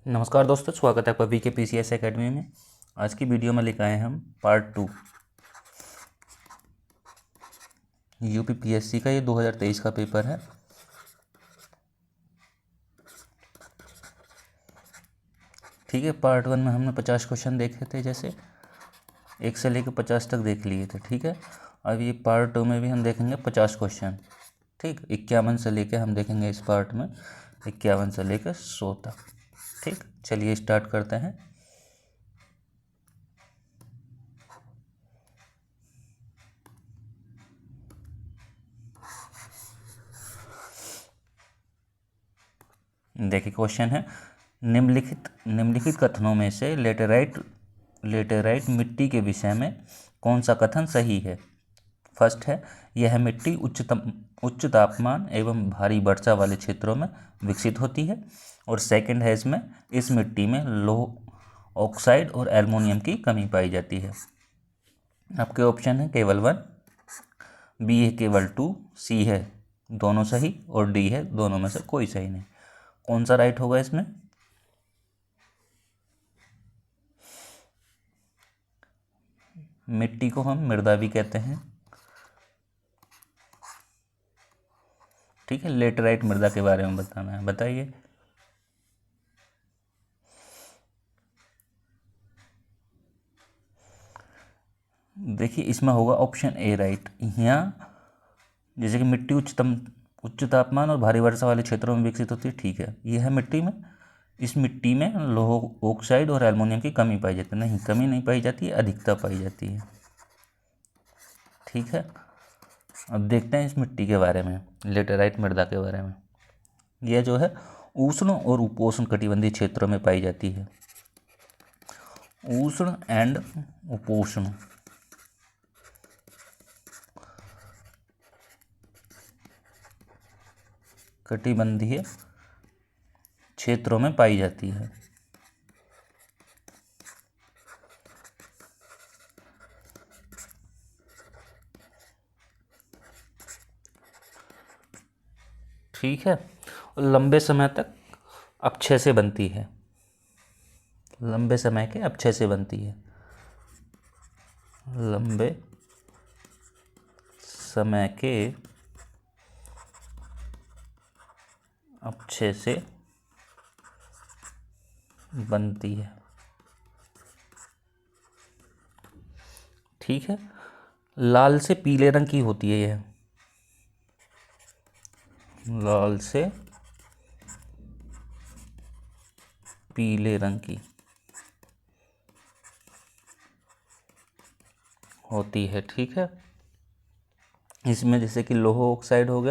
नमस्कार दोस्तों, स्वागत है आपका वी के PCS एकेडमी में। आज की वीडियो में लेकर आए हम पार्ट 2 UPPSC का। ये 2023 का पेपर है। ठीक है, पार्ट 1 में हमने 50 क्वेश्चन देखे थे, जैसे 1 से लेकर 50 तक देख लिए थे। ठीक है, अब ये पार्ट 2 में भी हम देखेंगे 50 क्वेश्चन। ठीक, 51 से लेकर हम देखेंगे इस पार्ट में 51 से लेकर 100 तक। ठीक, चलिए स्टार्ट करते हैं। देखिए, क्वेश्चन है निम्नलिखित कथनों में से लेटेराइट मिट्टी के विषय में कौन सा कथन सही है। फर्स्ट है, यह मिट्टी उच्च तापमान एवं भारी वर्षा वाले क्षेत्रों में विकसित होती है। और सेकंड है, इस मिट्टी में लौह ऑक्साइड और एल्युमिनियम की कमी पाई जाती है। आपके ऑप्शन है केवल 1, बी है केवल 2, सी है दोनों सही और डी है दोनों में से कोई सही नहीं। कौन सा राइट होगा इसमें? मिट्टी को हम मृदा भी कहते हैं। ठीक है, लेटराइट मृदा के बारे में बताना है, बताइए। देखिए, इसमें होगा ऑप्शन ए राइट। यहाँ जैसे कि मिट्टी उच्च तापमान और भारी वर्षा वाले क्षेत्रों में विकसित होती है। ठीक है, यह मिट्टी में इस मिट्टी में लौह ऑक्साइड और एल्युमिनियम की कमी पाई जाती है। नहीं, कमी नहीं पाई जाती है, अधिकता पाई जाती है। ठीक है, अब देखते हैं इस मिट्टी के बारे में, लेटेराइट मृदा के बारे में। यह जो है उष्ण और उपोष्ण कटिबंधीय क्षेत्रों में पाई जाती है। उष्ण एंड उपोष्ण कटिबंधीय क्षेत्रों में पाई जाती है। ठीक है, और लंबे समय तक अक्षय से बनती है। लंबे समय के अक्षय से बनती है। लंबे समय के अक्षय से बनती है। ठीक है, लाल से पीले रंग की होती है यह। लाल से पीले रंग की होती है। ठीक है, इसमें जैसे कि लोह ऑक्साइड हो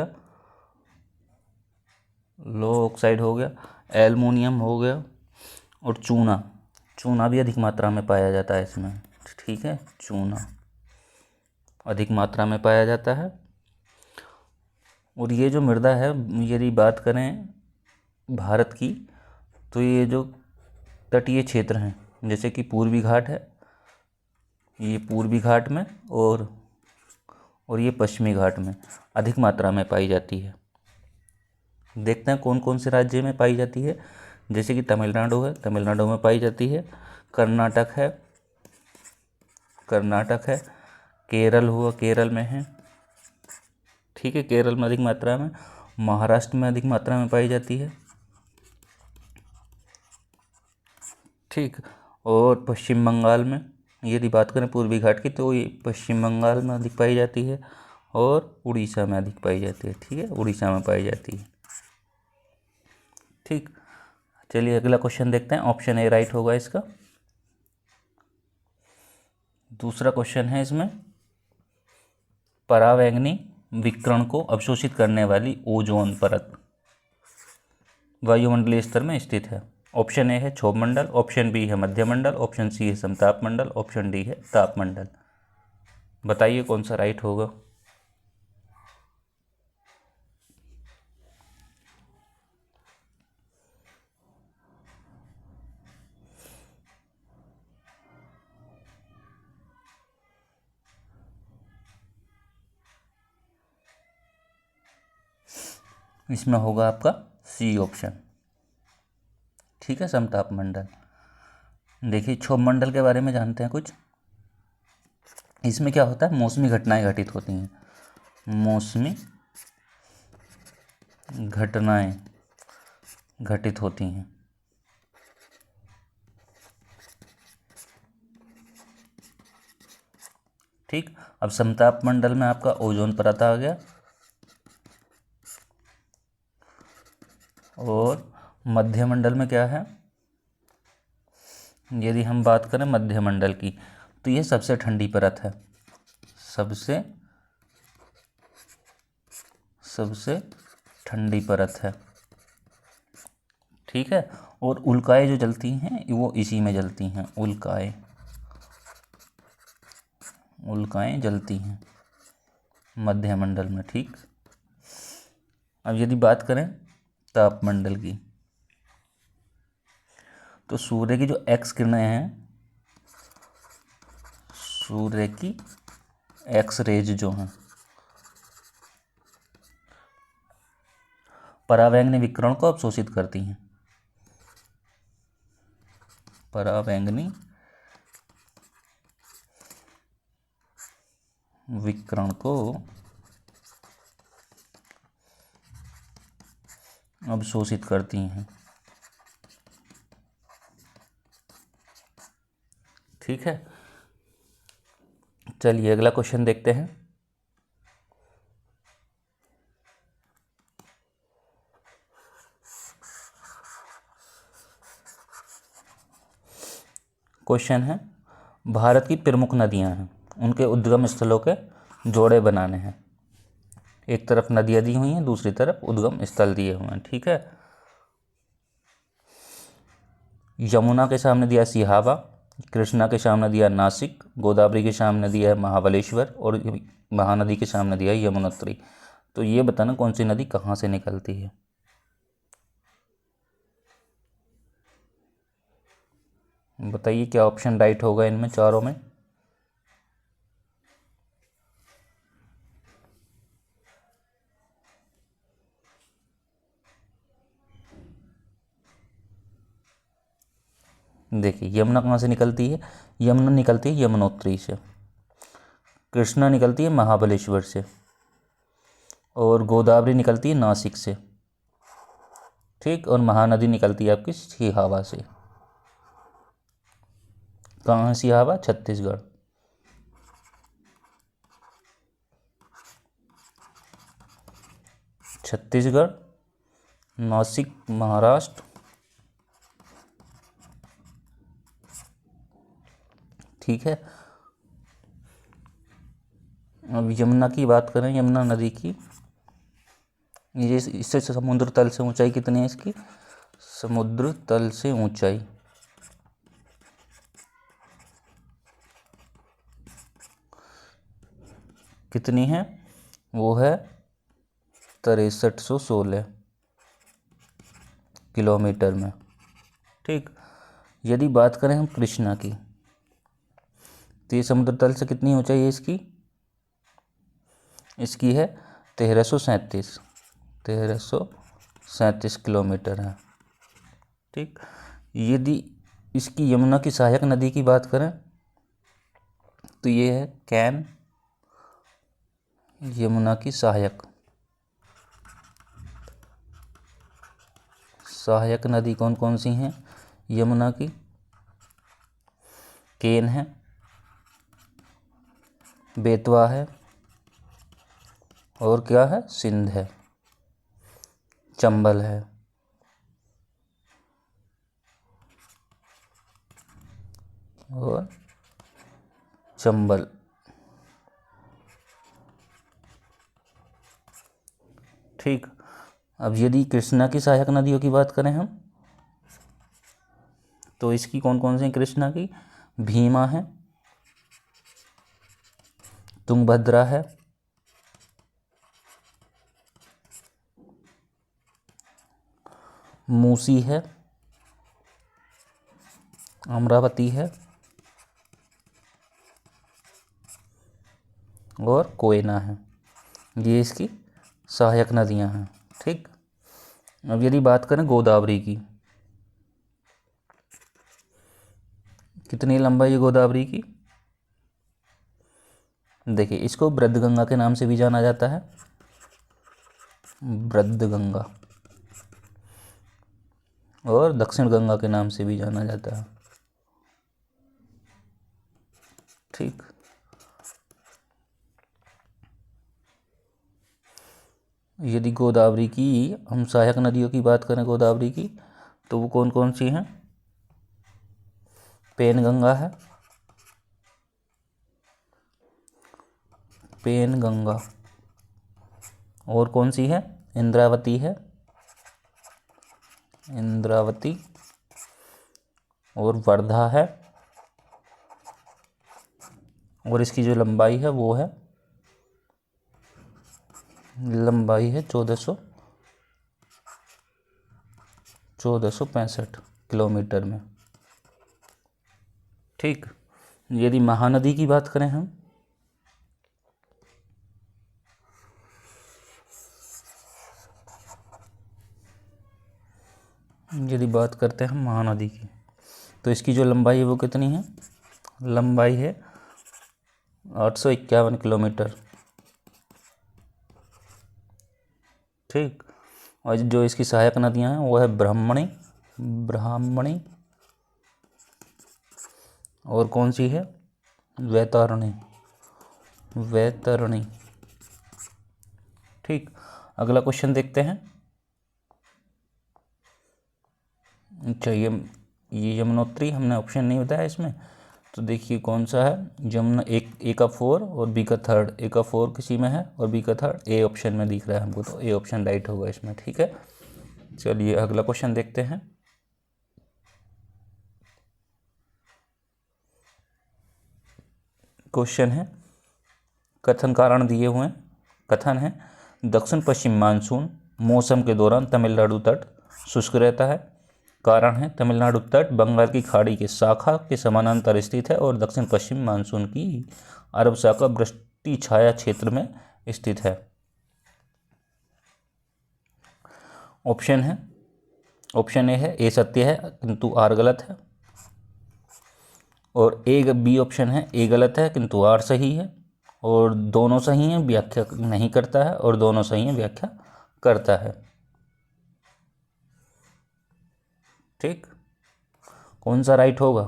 गया, एल्युमिनियम हो गया और चूना भी अधिक मात्रा में पाया जाता है इसमें। ठीक है, चूना अधिक मात्रा में पाया जाता है। और ये जो मृदा है, यदि बात करें भारत की, तो ये जो तटीय क्षेत्र हैं, जैसे कि पूर्वी घाट है, ये पूर्वी घाट में और ये पश्चिमी घाट में अधिक मात्रा में पाई जाती है। देखते हैं कौन कौन से राज्य में पाई जाती है। जैसे कि तमिलनाडु है, तमिलनाडु में पाई जाती है। कर्नाटक है। केरल हुआ, केरल में है। ठीक है, केरल में अधिक मात्रा में। महाराष्ट्र में अधिक मात्रा में पाई जाती है। ठीक, और पश्चिम बंगाल में, यदि बात करें पूर्वी घाट की, तो ये पश्चिम बंगाल में अधिक पाई जाती है और उड़ीसा में अधिक पाई जाती है। ठीक है, उड़ीसा में पाई जाती है। ठीक, चलिए अगला क्वेश्चन देखते हैं। ऑप्शन ए राइट होगा इसका। दूसरा क्वेश्चन है इसमें, परावैंगनी विकिरण को अवशोषित करने वाली ओजोन परत वायुमंडलीय स्तर में स्थित है। ऑप्शन ए है क्षोभ मंडल, ऑप्शन बी है मध्य मंडल, ऑप्शन सी है समताप मंडल, ऑप्शन डी है ताप मंडल। बताइए कौन सा राइट होगा। इसमें होगा आपका सी ऑप्शन। ठीक है, समताप मंडल। देखिए क्षोभ मंडल के बारे में जानते हैं कुछ। इसमें क्या होता है, मौसमी घटनाएं घटित होती हैं, मौसमी घटनाएं घटित होती हैं। ठीक, अब समताप मंडल में आपका ओजोन परत आ गया, और मध्य मंडल में क्या है, यदि हम बात करें मध्य मंडल की, तो यह सबसे ठंडी परत है, सबसे ठंडी परत है। ठीक है, और उल्काएं जो जलती हैं वो इसी में जलती हैं, उल्काएं जलती हैं मध्य मंडल में। ठीक, अब यदि बात करें तापमंडल की, तो सूर्य की जो एक्स किरणें हैं, सूर्य की एक्स रेज जो हैं, परावैंगनी विकिरण को अवशोषित करती हैं, परावैंगनी विकिरण को अवशोषित करती हैं। ठीक है, चलिए अगला क्वेश्चन देखते हैं। क्वेश्चन है, भारत की प्रमुख नदियां हैं, उनके उद्गम स्थलों के जोड़े बनाने हैं। एक तरफ नदियां दी हुई हैं, दूसरी तरफ उद्गम स्थल दिए हुए हैं। ठीक है, यमुना के सामने दिया सिहावा, कृष्णा के सामने दिया नासिक, गोदावरी के सामने दिया है महाबलेश्वर, और महानदी के सामने दिया है यमुनोत्री। तो ये बताना कौन सी नदी कहाँ से निकलती है। बताइए क्या ऑप्शन राइट होगा इनमें चारों में। देखिए यमुना कहाँ से निकलती है, यमुना निकलती है यमुनोत्री से, कृष्णा निकलती है महाबलेश्वर से, और गोदावरी निकलती है नासिक से। ठीक, और महानदी निकलती है आपकी सिहावा से। कहाँ है सिहावा, छत्तीसगढ़। छत्तीसगढ़, नासिक महाराष्ट्र। ठीक है, अब यमुना की बात करें, यमुना नदी की, ये इससे समुद्र तल से ऊंचाई कितनी है इसकी, समुद्र तल से ऊंचाई कितनी है, वो है 6316 किलोमीटर में। ठीक, यदि बात करें हम कृष्णा की, तो ये समुद्र तल से कितनी ऊंचाई है इसकी, इसकी है 1337 किलोमीटर है। ठीक, यदि इसकी यमुना की सहायक नदी की बात करें, तो ये है कैन, यमुना की सहायक नदी कौन कौन सी हैं यमुना की, केन है, बेतवा है, और क्या है, सिंध है, चंबल है, और चंबल। ठीक, अब यदि कृष्णा की सहायक नदियों की बात करें हम, तो इसकी कौन कौन सी कृष्णा की, भीमा है, तुंगभद्रा है, मूसी है, अमरावती है, और कोयना है। ये इसकी सहायक नदियां हैं। ठीक, अब यदि बात करें गोदावरी की, कितनी लंबाई है गोदावरी की? देखिए, इसको वृद्धगंगा के नाम से भी जाना जाता है, वृद्धगंगा, और दक्षिण गंगा के नाम से भी जाना जाता है। ठीक, यदि गोदावरी की हम सहायक नदियों की बात करें गोदावरी की, तो वो कौन कौन सी हैं? पेनगंगा है, पेनगंगा, और कौन सी है? इंद्रावती है, इंद्रावती, और वर्धा है, और इसकी जो लंबाई है वो है, लंबाई है 1465 किलोमीटर में। ठीक, यदि महानदी की बात करें हम, यदि बात करते हैं महानदी की, तो इसकी जो लंबाई है वो कितनी है? लंबाई है 851 किलोमीटर। ठीक, और जो इसकी सहायक नदियां हैं वो है ब्राह्मणी, ब्राह्मणी, और कौन सी है? वैतरणी, वैतरणी। ठीक, अगला क्वेश्चन देखते हैं। अच्छा, ये यमुनोत्री हमने ऑप्शन नहीं बताया इसमें, तो देखिए कौन सा है? जमुना, ए का 4 और बी का 3, ए का 4 किसी में है और बी का 3 ए ऑप्शन में दिख रहा है हमको, तो ए ऑप्शन राइट होगा इसमें। ठीक है, चलिए अगला क्वेश्चन देखते हैं। क्वेश्चन है, कथन कारण दिए हुए हैं। कथन है, दक्षिण पश्चिम मानसून मौसम के दौरान तमिलनाडु तट शुष्क रहता है। कारण है, तमिलनाडु तट बंगाल की खाड़ी के शाखा के समानांतर स्थित है और दक्षिण पश्चिम मानसून की अरब शाखा वृष्टि छाया क्षेत्र में स्थित है। ऑप्शन है, ऑप्शन ए है, ए सत्य है किंतु आर गलत है, और ए बी ऑप्शन है, ए गलत है किंतु आर सही है, और दोनों सही हैं व्याख्या नहीं करता है, और दोनों सही हैं व्याख्या करता है। ठीक, कौन सा राइट होगा?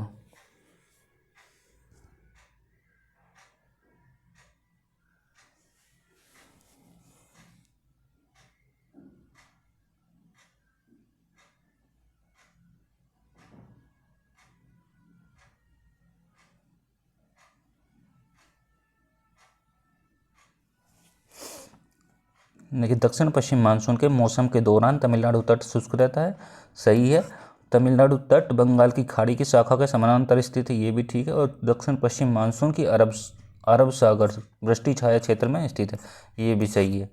देखिए, दक्षिण पश्चिम मानसून के मौसम के दौरान तमिलनाडु तट शुष्क रहता है, सही है। तमिलनाडु तट बंगाल की खाड़ी की शाखा के समानांतर स्थित है, ये भी ठीक है, और दक्षिण पश्चिम मानसून की अरब सागर वृष्टि छाया क्षेत्र में स्थित है, ये भी सही है।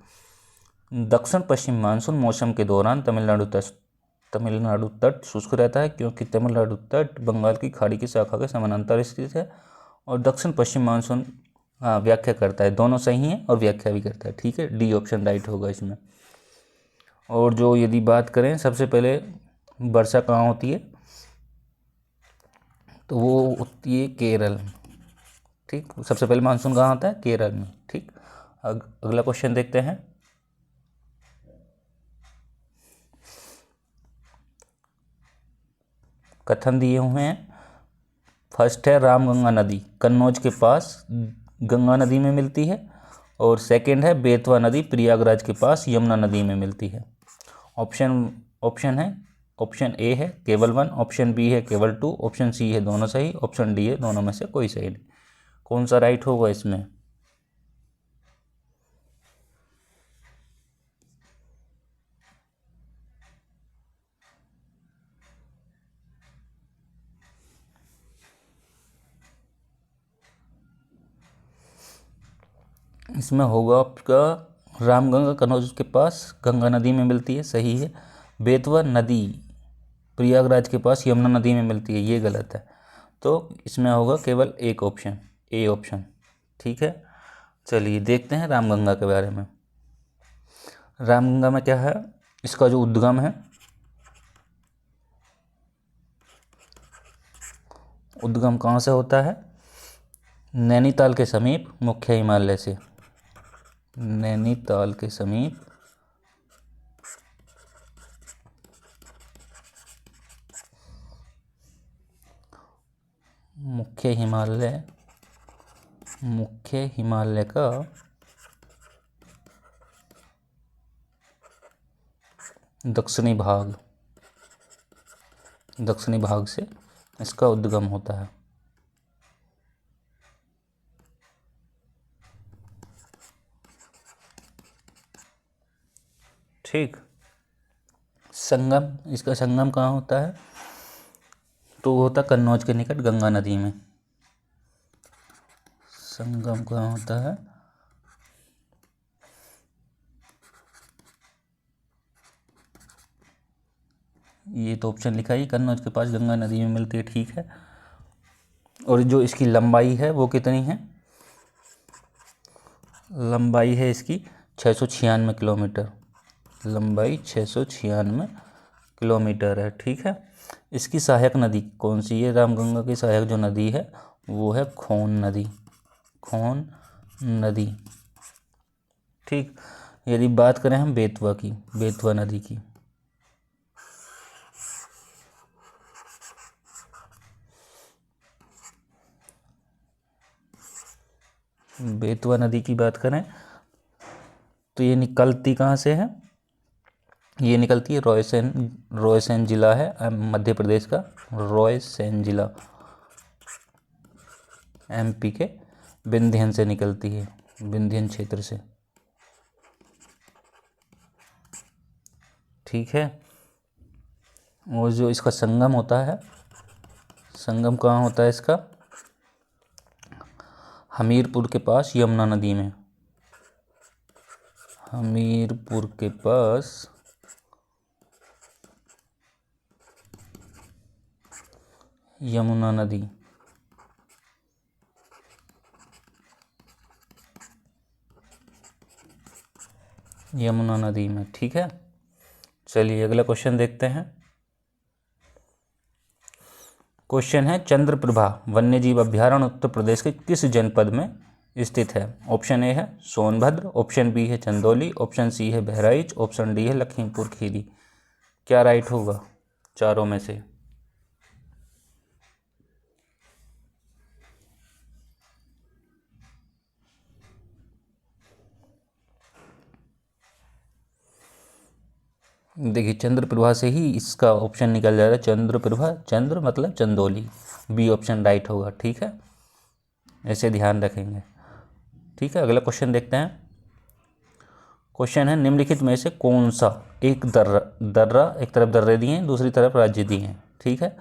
दक्षिण पश्चिम मानसून मौसम के दौरान तमिलनाडु तट शुष्क रहता है क्योंकि तमिलनाडु तट बंगाल की खाड़ी की शाखा के समानांतर स्थित है, और दक्षिण पश्चिम मानसून, हाँ, व्याख्या करता है। दोनों सही हैं और व्याख्या भी करता है। ठीक है, डी ऑप्शन राइट होगा इसमें। और जो यदि बात करें सबसे पहले वर्षा कहाँ होती है, तो वो होती है केरल। ठीक, सबसे पहले मानसून कहाँ आता है? केरल में। ठीक, अगला क्वेश्चन देखते हैं। कथन दिए हुए हैं। फर्स्ट है, रामगंगा नदी कन्नौज के पास गंगा नदी में मिलती है, और सेकंड है, बेतवा नदी प्रयागराज के पास यमुना नदी में मिलती है। ऑप्शन है, ऑप्शन ए है केवल 1, ऑप्शन बी है केवल 2, ऑप्शन सी है दोनों सही, ऑप्शन डी है दोनों में से कोई सही नहीं। कौन सा राइट होगा इसमें? इसमें होगा आपका, रामगंगा कन्नौज के पास गंगा नदी में मिलती है, सही है। बेतवा नदी प्रयागराज के पास यमुना नदी में मिलती है, ये गलत है। तो इसमें होगा केवल एक ऑप्शन, ए ऑप्शन। ठीक है, चलिए देखते हैं रामगंगा के बारे में। रामगंगा में क्या है? इसका जो उद्गम है, उद्गम कहाँ से होता है? नैनीताल के समीप मुख्य हिमालय से। नैनीताल के समीप मुख्य हिमालय का दक्षिणी भाग से इसका उद्गम होता है। ठीक। इसका संगम कहाँ होता है? तो वो होता है कन्नौज के निकट गंगा नदी में। संगम कहाँ होता है? ये तो ऑप्शन लिखा ही, कन्नौज के पास गंगा नदी में मिलती है। ठीक है। और जो इसकी लंबाई है वो कितनी है? लंबाई है इसकी 696 किलोमीटर। लंबाई 696 किलोमीटर है। ठीक है। इसकी सहायक नदी कौन सी है? रामगंगा की सहायक जो नदी है वो है खोन नदी। ठीक। यदि बात करें हम बेतवा नदी की, बेतवा नदी की बात करें तो ये निकलती कहाँ से है? ये निकलती है रॉयसेन जिला है मध्य प्रदेश का। रॉयसेन जिला एमपी के विंध्यन से निकलती है, विंध्यन क्षेत्र से। ठीक है। और जो इसका संगम होता है, संगम कहाँ होता है इसका? हमीरपुर के पास यमुना नदी में। हमीरपुर के पास यमुना नदी। यमुना नदी में। ठीक है। चलिए अगला क्वेश्चन देखते हैं। क्वेश्चन है, चंद्रप्रभा वन्यजीव अभ्यारण्य उत्तर प्रदेश के किस जनपद में स्थित है? ऑप्शन ए है सोनभद्र, ऑप्शन बी है चंदौली, ऑप्शन सी है बहराइच, ऑप्शन डी है लखीमपुर खीरी। क्या राइट होगा चारों में से? देखिए चंद्रप्रभा से ही इसका ऑप्शन निकल जा रहा है। चंद्रप्रभा, चंद्र मतलब चंदौली। बी ऑप्शन राइट होगा। ठीक है, ऐसे ध्यान रखेंगे। ठीक है, अगला क्वेश्चन देखते हैं। क्वेश्चन है, निम्नलिखित में से कौन सा एक दर्रा एक तरफ दर्रे दिए हैं, दूसरी तरफ राज्य दिए हैं। ठीक है,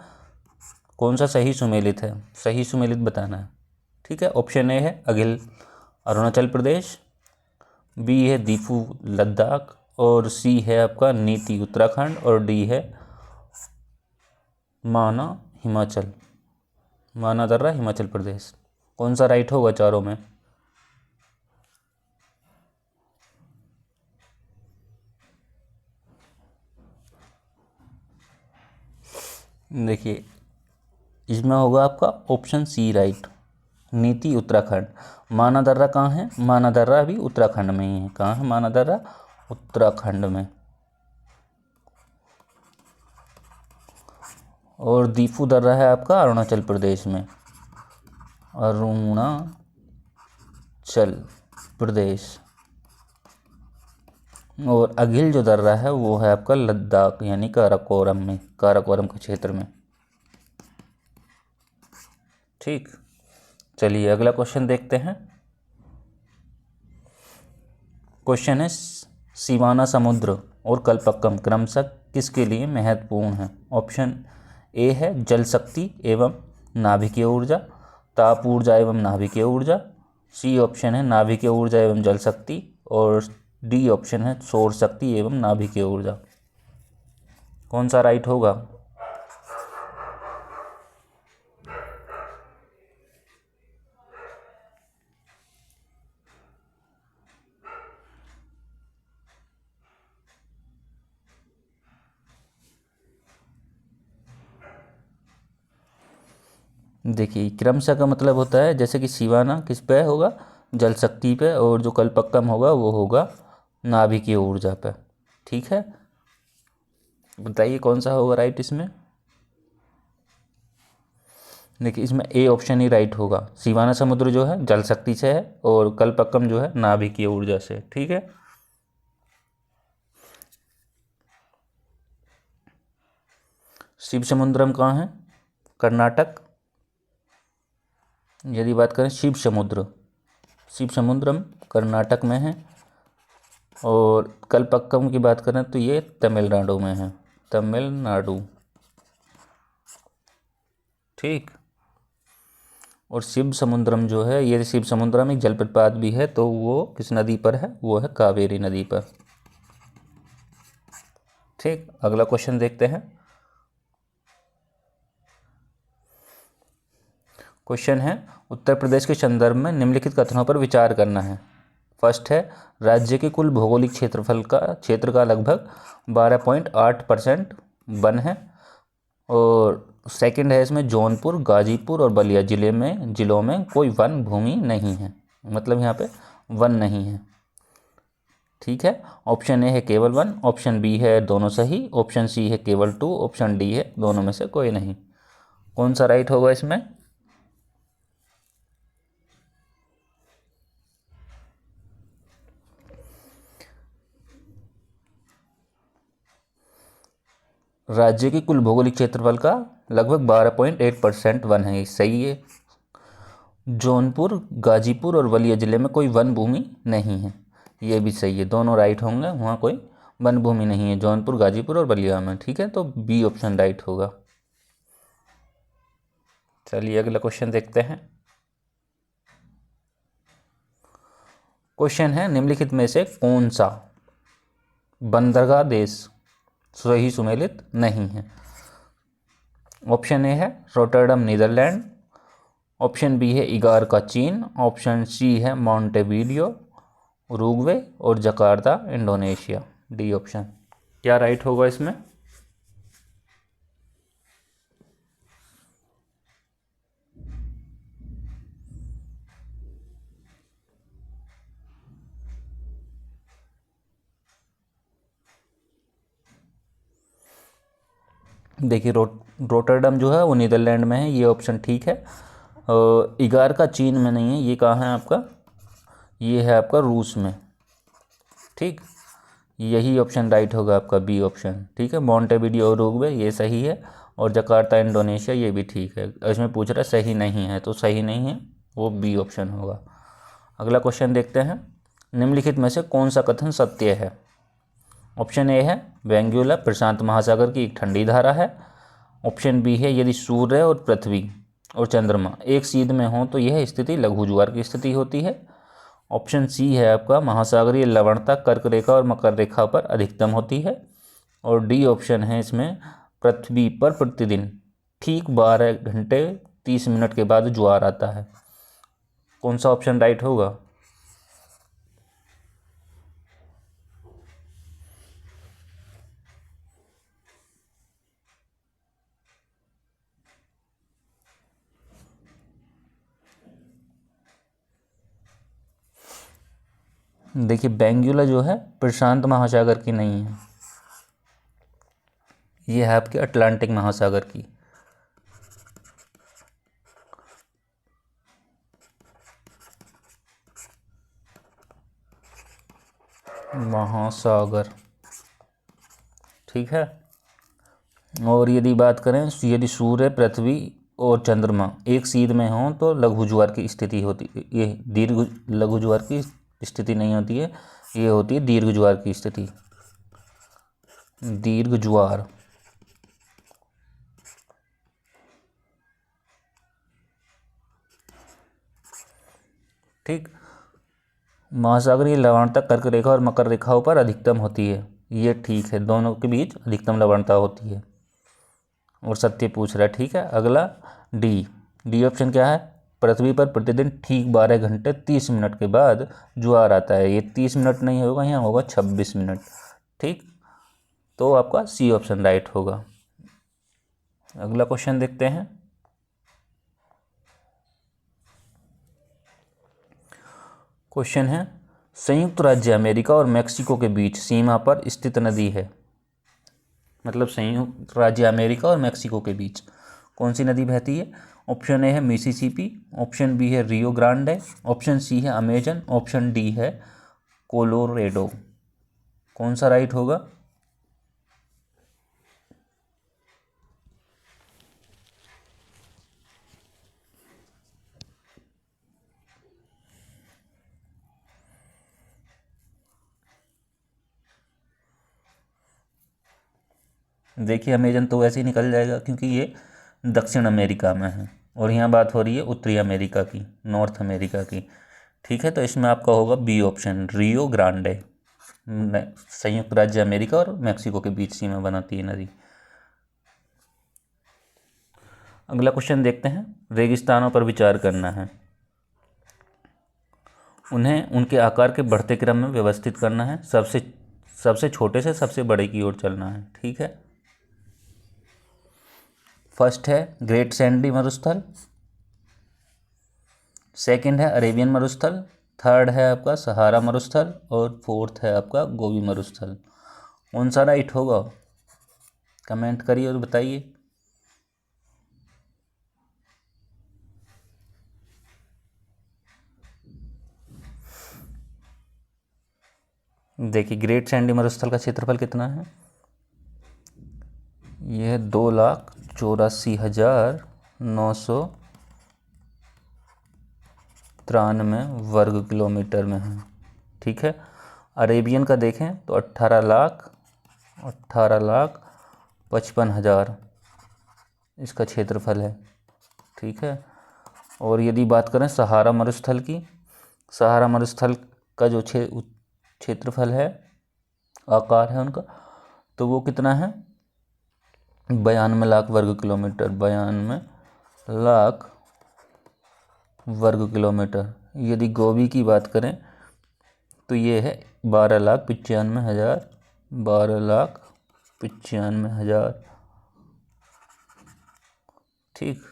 कौन सा सही सुमेलित है? सही सुमेलित बताना है। ठीक है, ऑप्शन ए है अगिल अरुणाचल प्रदेश, बी है दीफू लद्दाख, और सी है आपका नीति उत्तराखंड, और डी है माना दर्रा हिमाचल प्रदेश। कौन सा राइट होगा चारों में? देखिए इसमें होगा आपका ऑप्शन सी राइट, नीति उत्तराखंड। माना दर्रा कहाँ है? माना दर्रा भी उत्तराखंड में ही है। कहाँ है माना दर्रा? उत्तराखंड में। और दीफू दर्रा है आपका अरुणाचल प्रदेश में। अरुणाचल प्रदेश। और अगिल जो दर्रा है वो है आपका लद्दाख यानी काराकोरम में, काराकोरम के क्षेत्र में। ठीक, चलिए अगला क्वेश्चन देखते हैं। क्वेश्चन है, सिवाना समुद्र और कल्पक्कम क्रमशः किसके लिए महत्वपूर्ण है? ऑप्शन ए है जल शक्ति एवं नाभिकीय ऊर्जा, ताप ऊर्जा एवं नाभिकीय ऊर्जा, सी ऑप्शन है नाभिकीय ऊर्जा एवं जल शक्ति, और डी ऑप्शन है सौर शक्ति एवं नाभिकीय ऊर्जा। कौन सा राइट होगा? देखिए क्रमशः का मतलब होता है जैसे कि सिवाना किस पे होगा, जल शक्ति पे, और जो कल्पक्कम होगा वो होगा नाभिकीय ऊर्जा पे। ठीक है, बताइए कौन सा होगा राइट इसमें। देखिए इसमें ए ऑप्शन ही राइट होगा। सिवाना समुद्र जो है जल शक्ति से है और कल्पक्कम जो है नाभिकीय ऊर्जा से। ठीक है, शिव समुद्रम कहाँ है, कर्नाटक। यदि बात करें शिव समुद्रम कर्नाटक में है, और कल्पक्कम की बात करें तो ये तमिलनाडु में है, तमिलनाडु। ठीक, और शिव समुद्रम जो है, ये शिव समुद्रम एक जलप्रपात भी है, तो वो किस नदी पर है, वो है कावेरी नदी पर। ठीक, अगला क्वेश्चन देखते हैं। क्वेश्चन है उत्तर प्रदेश के संदर्भ में निम्नलिखित कथनों पर विचार करना है। फर्स्ट है राज्य के कुल भौगोलिक क्षेत्र का लगभग 12.8% वन है। और सेकंड है इसमें जौनपुर, गाजीपुर और बलिया जिलों में कोई वन भूमि नहीं है, मतलब यहाँ पे वन नहीं है। ठीक है, ऑप्शन ए है केवल वन, ऑप्शन बी है दोनों सही, ऑप्शन सी है केवल टू, ऑप्शन डी है दोनों में से कोई नहीं। कौन सा राइट होगा इसमें। राज्य के कुल भौगोलिक क्षेत्रफल का लगभग 12.8% वन है, सही है। जौनपुर, गाजीपुर और बलिया जिले में कोई वन भूमि नहीं है, ये भी सही है, दोनों राइट होंगे, वहाँ कोई वन भूमि नहीं है जौनपुर, गाजीपुर और बलिया में। ठीक है, तो बी ऑप्शन राइट होगा। चलिए अगला क्वेश्चन देखते हैं। क्वेश्चन है निम्नलिखित में से कौन सा बंदरगाह देश सही सुमेलित नहीं है। ऑप्शन ए है रोटरडम नीदरलैंड, ऑप्शन बी है इगारका चीन, ऑप्शन सी है मॉन्टेविडियो उरुग्वे और जकार्ता इंडोनेशिया। डी ऑप्शन क्या राइट होगा इसमें। देखिए रोटरडम जो है वो नीदरलैंड में है, ये ऑप्शन ठीक है। इगारका चीन में नहीं है, ये कहाँ है आपका, ये है आपका रूस में। ठीक, यही ऑप्शन राइट होगा आपका बी ऑप्शन। ठीक है, मॉन्टेविडियो उरुग्वे ये सही है, और जकार्ता इंडोनेशिया ये भी ठीक है। इसमें पूछ रहा है सही नहीं है, तो सही नहीं है, वो बी ऑप्शन होगा। अगला क्वेश्चन देखते हैं। निम्नलिखित में से कौन सा कथन सत्य है। ऑप्शन ए है वेंगुला प्रशांत महासागर की एक ठंडी धारा है, ऑप्शन बी है यदि सूर्य और पृथ्वी और चंद्रमा एक सीध में हो तो यह स्थिति लघु ज्वार की स्थिति होती है, ऑप्शन सी है आपका महासागरीय लवणता कर्क रेखा और मकर रेखा पर अधिकतम होती है, और डी ऑप्शन है इसमें पृथ्वी पर प्रतिदिन ठीक 12 घंटे 30 मिनट के बाद ज्वार आता है। कौन सा ऑप्शन राइट होगा। देखिए बेंगुला जो है प्रशांत महासागर की नहीं है, ये है आपके अटलांटिक महासागर की। महासागर, ठीक है। और यदि बात करें यदि सूर्य पृथ्वी और चंद्रमा एक सीध में हों तो लघु ज्वार की स्थिति होती, ये दीर्घ लघु ज्वार की स्थिति नहीं होती है, ये होती है दीर्घ ज्वार की स्थिति, दीर्घ ज्वार। ठीक, महासागरीय लवणता कर्क रेखा और मकर रेखाओं पर अधिकतम होती है, ये ठीक है, दोनों के बीच अधिकतम लवणता होती है, और सत्य पूछ रहा है। ठीक है, अगला डी ऑप्शन क्या है, पृथ्वी पर प्रतिदिन ठीक 12 घंटे 30 मिनट के बाद ज्वार आता है, ये 30 मिनट नहीं होगा, यहाँ होगा 26 मिनट। ठीक, तो आपका सी ऑप्शन राइट होगा। अगला क्वेश्चन देखते हैं। क्वेश्चन है, संयुक्त राज्य अमेरिका और मेक्सिको के बीच सीमा पर स्थित नदी है। मतलब संयुक्त राज्य अमेरिका और मेक्सिको के बीच कौन सी नदी बहती है? ऑप्शन ए है मिसिसिपी, ऑप्शन बी है रियो ग्रांडे, ऑप्शन सी है अमेजन, ऑप्शन डी है कोलोरेडो। कौन सा राइट होगा? देखिए अमेजन तो वैसे ही निकल जाएगा क्योंकि ये दक्षिण अमेरिका में है और यहाँ बात हो रही है उत्तरी अमेरिका की, नॉर्थ अमेरिका की। ठीक है, तो इसमें आपका होगा बी ऑप्शन, रियो ग्रांडे। संयुक्त राज्य अमेरिका और मेक्सिको के बीच सीमा बनाती है नदी। अगला क्वेश्चन देखते हैं, रेगिस्तानों पर विचार करना है। उन्हें उनके आकार के बढ़ते क्रम में व्यवस्थित करना है, सबसे छोटे से सबसे बड़े की ओर चलना है। ठीक है, फर्स्ट है ग्रेट सैंडी मरुस्थल, सेकंड है अरेबियन मरुस्थल, थर्ड है आपका सहारा मरुस्थल और फोर्थ है आपका गोबी मरुस्थल। कौन सा राइट होगा? कमेंट करिए और बताइए। देखिए ग्रेट सैंडी मरुस्थल का क्षेत्रफल कितना है? यह 2,84,993 वर्ग किलोमीटर में है। ठीक है, अरेबियन का देखें तो 18,55,000 इसका क्षेत्रफल है। ठीक है, और यदि बात करें सहारा मरुस्थल की, सहारा मरुस्थल का जो क्षेत्रफल है, आकार है उनका, तो वो कितना है? 92 लाख वर्ग किलोमीटर, 92 लाख वर्ग किलोमीटर। यदि गोबी की बात करें तो ये है 12,95,000, 12,95,000। ठीक,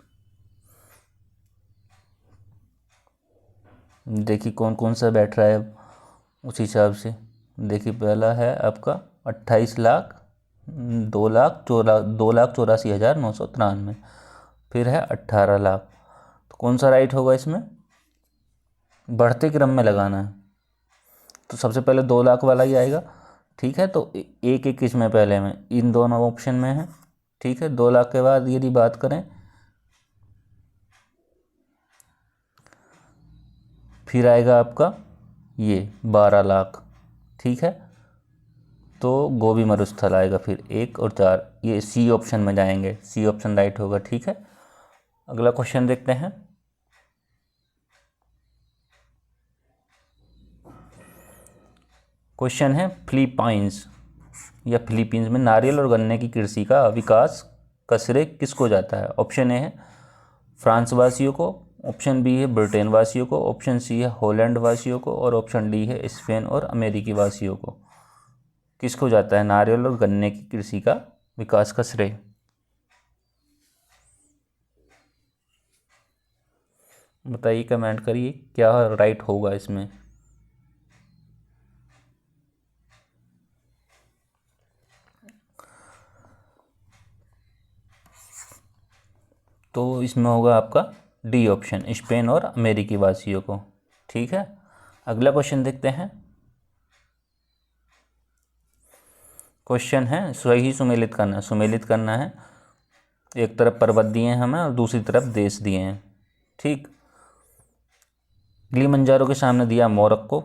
देखिए कौन कौन सा बैठ रहा है अब उस हिसाब से। देखिए पहला है आपका 28 लाख 2,84,993, फिर है 18 लाख। तो कौन सा राइट होगा इसमें? बढ़ते क्रम में लगाना है तो सबसे पहले 2 लाख वाला ही आएगा। ठीक है, तो एक एक इसमें पहले में इन दोनों ऑप्शन में है। ठीक है, 2 लाख के बाद यदि बात करें फिर आएगा आपका ये 12 लाख। ठीक है, तो गोबी मरुस्थल आएगा फिर 1 और 4, ये सी ऑप्शन में जाएंगे, सी ऑप्शन राइट होगा। ठीक है, अगला क्वेश्चन देखते हैं। क्वेश्चन है फिलीपाइंस या फिलीपींस में नारियल और गन्ने की कृषि का विकास का श्रेय किसको जाता है? ऑप्शन ए है फ्रांस वासियों को, ऑप्शन बी है ब्रिटेन वासियों को, ऑप्शन सी है हॉलैंड वासियों को और ऑप्शन डी है स्पेन और अमेरिकी वासियों को। किसको जाता है नारियल और गन्ने की कृषि का विकास का श्रेय? बताइए, कमेंट करिए क्या राइट होगा इसमें। तो इसमें होगा आपका डी ऑप्शन, स्पेन और अमेरिकी वासियों को। ठीक है, अगला क्वेश्चन देखते हैं। क्वेश्चन है सही सुमेलित करना, सुमेलित करना है। एक तरफ पर्वत दिए हैं हमें और दूसरी तरफ देश दिए हैं। ठीक, किलिमंजारो के सामने दिया मोरक्को,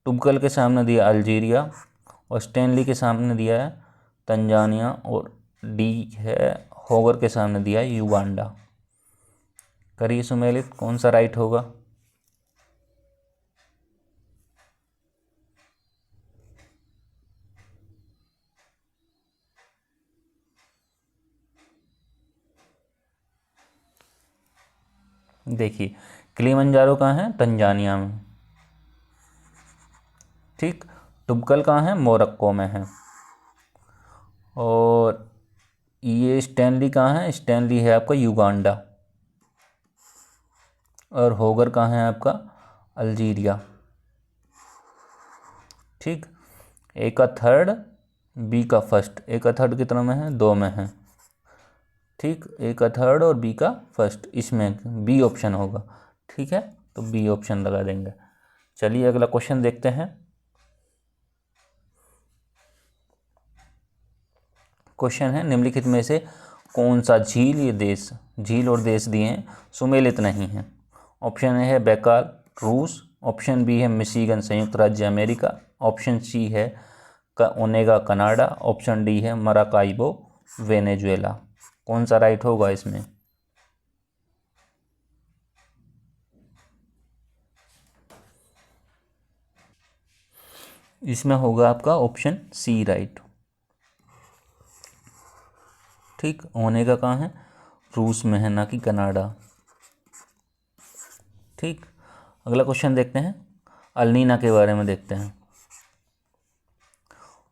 टुबकल के सामने दिया अल्जीरिया और स्टैनली के सामने दिया है तंजानिया और डी है होगर के सामने दिया है युगांडा। करिए सुमेलित, कौन सा राइट होगा? देखिए किलिमंजारो कहाँ है? तंजानिया में। ठीक, टुबकल कहाँ है? मोरक्को में है। और ये स्टैनली कहाँ है? स्टैनली है आपका युगांडा। और होगर कहाँ है आपका? अल्जीरिया। ठीक, ए का थर्ड बी का फर्स्ट, ए का थर्ड कितना में है, 2 में है। ठीक, ए का थर्ड और बी का फर्स्ट, इसमें बी ऑप्शन होगा। ठीक है, तो बी ऑप्शन लगा देंगे। चलिए अगला क्वेश्चन देखते हैं। क्वेश्चन है निम्नलिखित में से कौन सा झील ये देश, झील और देश दिए हैं, सुमेलित नहीं है। ऑप्शन ए है बैकाल रूस, ऑप्शन बी है मिशिगन संयुक्त राज्य अमेरिका, ऑप्शन सी है ओनेगा कनाडा, ऑप्शन डी है मराकाइबो वेनेजुएला। कौन सा राइट होगा इसमें? इसमें होगा आपका ऑप्शन सी राइट। ठीक, ओनेगा कहाँ है, रूस में है, ना कि कनाडा। ठीक, अगला क्वेश्चन देखते हैं, अल्नीना के बारे में देखते हैं।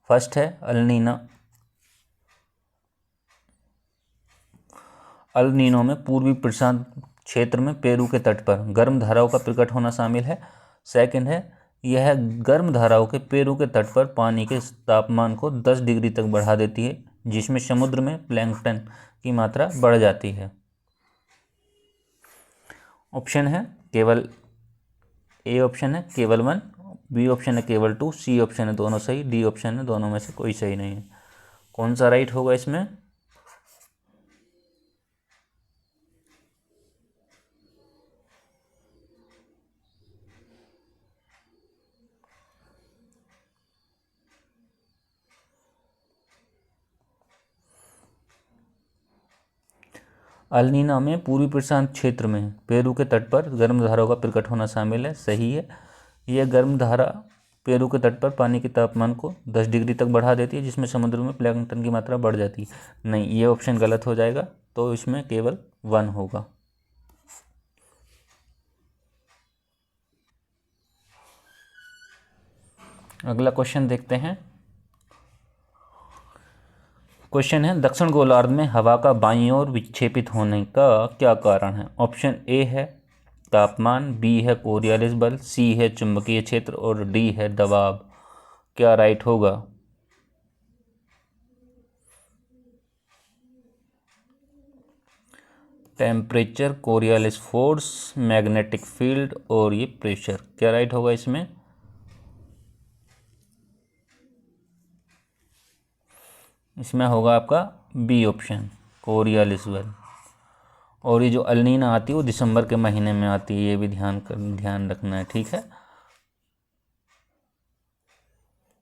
फर्स्ट है अल्नीना। अल नीनो में पूर्वी प्रशांत क्षेत्र में पेरू के तट पर गर्म धाराओं का प्रकट होना शामिल है। सेकंड है यह गर्म धाराओं के पेरू के तट पर पानी के तापमान को 10 डिग्री तक बढ़ा देती है, जिसमें समुद्र में प्लैंकटन की मात्रा बढ़ जाती है। ऑप्शन है केवल ए ऑप्शन है केवल 1, बी ऑप्शन है केवल 2, सी ऑप्शन है दोनों सही, डी ऑप्शन है दोनों में से कोई सही नहीं है। कौन सा राइट होगा इसमें? अल्नीना में पूर्वी प्रशांत क्षेत्र में पेरू के तट पर गर्म धाराओं का प्रकट होना शामिल है, सही है। यह गर्म धारा पेरू के तट पर पानी के तापमान को 10 डिग्री तक बढ़ा देती है, जिसमें समुद्र में प्लैंकटन की मात्रा बढ़ जाती है। नहीं, ये ऑप्शन गलत हो जाएगा, तो इसमें केवल 1 होगा। अगला क्वेश्चन देखते हैं। क्वेश्चन है दक्षिण गोलार्ध में हवा का बाईं ओर विक्षेपित होने का क्या कारण है। ऑप्शन ए है तापमान, बी है कोरियालिस बल, सी है चुंबकीय क्षेत्र और डी है दबाव। क्या राइट होगा? Temperature, Coriolis force, magnetic field और ये प्रेशर। क्या राइट होगा इसमें? इसमें होगा आपका बी ऑप्शन, कोरियालिस बल। और ये जो अल्नीना आती है वो दिसंबर के महीने में आती है, ये भी ध्यान रखना है। ठीक है,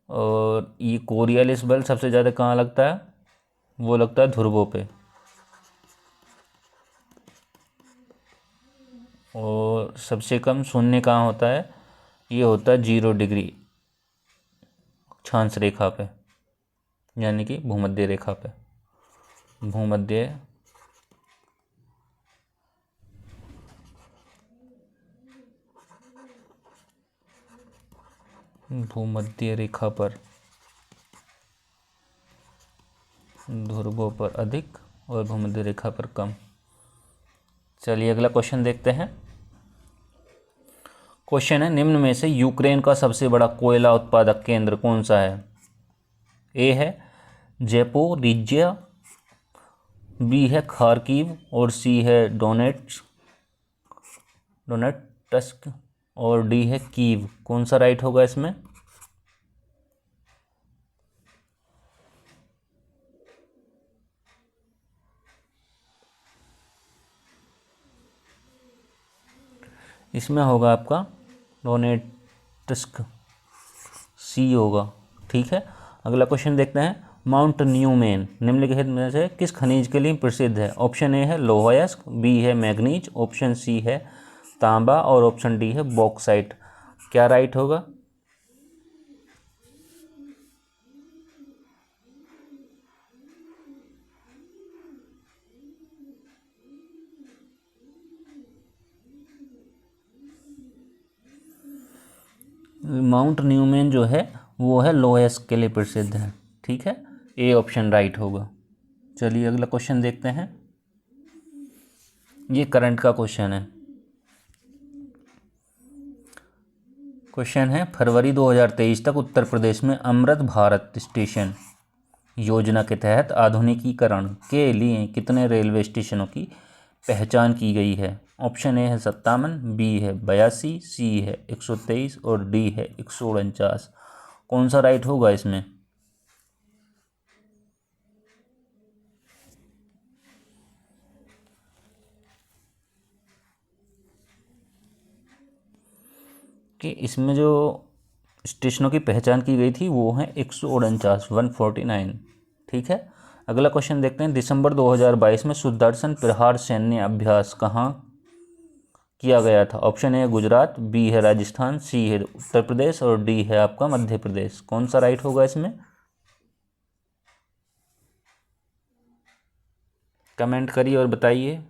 और ये कोरियालिस बल सबसे ज़्यादा कहाँ लगता है? वो लगता है ध्रुवों पे, और सबसे कम शून्य कहाँ होता है? ये होता है 0 डिग्री अक्षांश रेखा पे, यानी कि भूमध्य रेखा पे। भूमध्य रेखा पर ध्रुवों पर अधिक और भूमध्य रेखा पर कम। चलिए अगला क्वेश्चन देखते हैं। क्वेश्चन है निम्न में से यूक्रेन का सबसे बड़ा कोयला उत्पादक केंद्र कौन सा है। ए है ज़ेपोरिज्जिया, बी है खार्किव और सी है डोनेट्स्क और डी है कीव। कौन सा राइट होगा इसमें? इसमें होगा आपका डोनेट्स्क, सी होगा। ठीक है, अगला क्वेश्चन देखते हैं। माउंट न्यूमेन निम्नलिखित में से किस खनिज के लिए प्रसिद्ध है। ऑप्शन ए है लोहायस्क, बी है मैग्नीज, ऑप्शन सी है तांबा और ऑप्शन डी है बॉक्साइट। क्या राइट होगा? माउंट न्यूमेन जो है वो है लोहायस्क के लिए प्रसिद्ध है। ठीक है, ए ऑप्शन राइट होगा। चलिए अगला क्वेश्चन देखते हैं। ये करंट का क्वेश्चन है। क्वेश्चन है, फरवरी 2023 तक उत्तर प्रदेश में अमृत भारत स्टेशन योजना के तहत आधुनिकीकरण के लिए कितने रेलवे स्टेशनों की पहचान की गई है? ऑप्शन ए है 57, बी है 82, सी है 123 और डी है 149। कौन सा राइट होगा इसमें? कि इसमें जो स्टेशनों की पहचान की गई थी वो है 149, 149। ठीक है, अगला क्वेश्चन देखते हैं। दिसंबर 2022 में सुदर्शन प्रहार सैन्य अभ्यास कहाँ किया गया था? ऑप्शन ए गुजरात, बी है राजस्थान, सी है उत्तर प्रदेश और डी है आपका मध्य प्रदेश। कौन सा राइट होगा इसमें? कमेंट करिए और बताइए।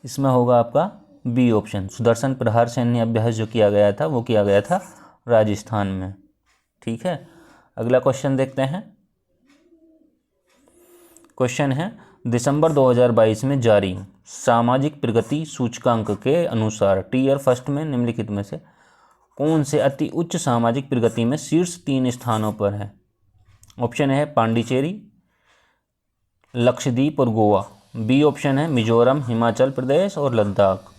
इसमें होगा आपका बी ऑप्शन, सुदर्शन प्रहार सैन्य अभ्यास जो किया गया था वो किया गया था राजस्थान में। ठीक है, अगला क्वेश्चन देखते हैं। क्वेश्चन है, दिसंबर 2022 में जारी सामाजिक प्रगति सूचकांक के अनुसार टियर फर्स्ट में निम्नलिखित में से कौन से अति उच्च सामाजिक प्रगति में शीर्ष 3 स्थानों पर है? ऑप्शन है पांडिचेरी, लक्षद्वीप और गोवा, बी ऑप्शन है मिजोरम, हिमाचल प्रदेश और लद्दाख,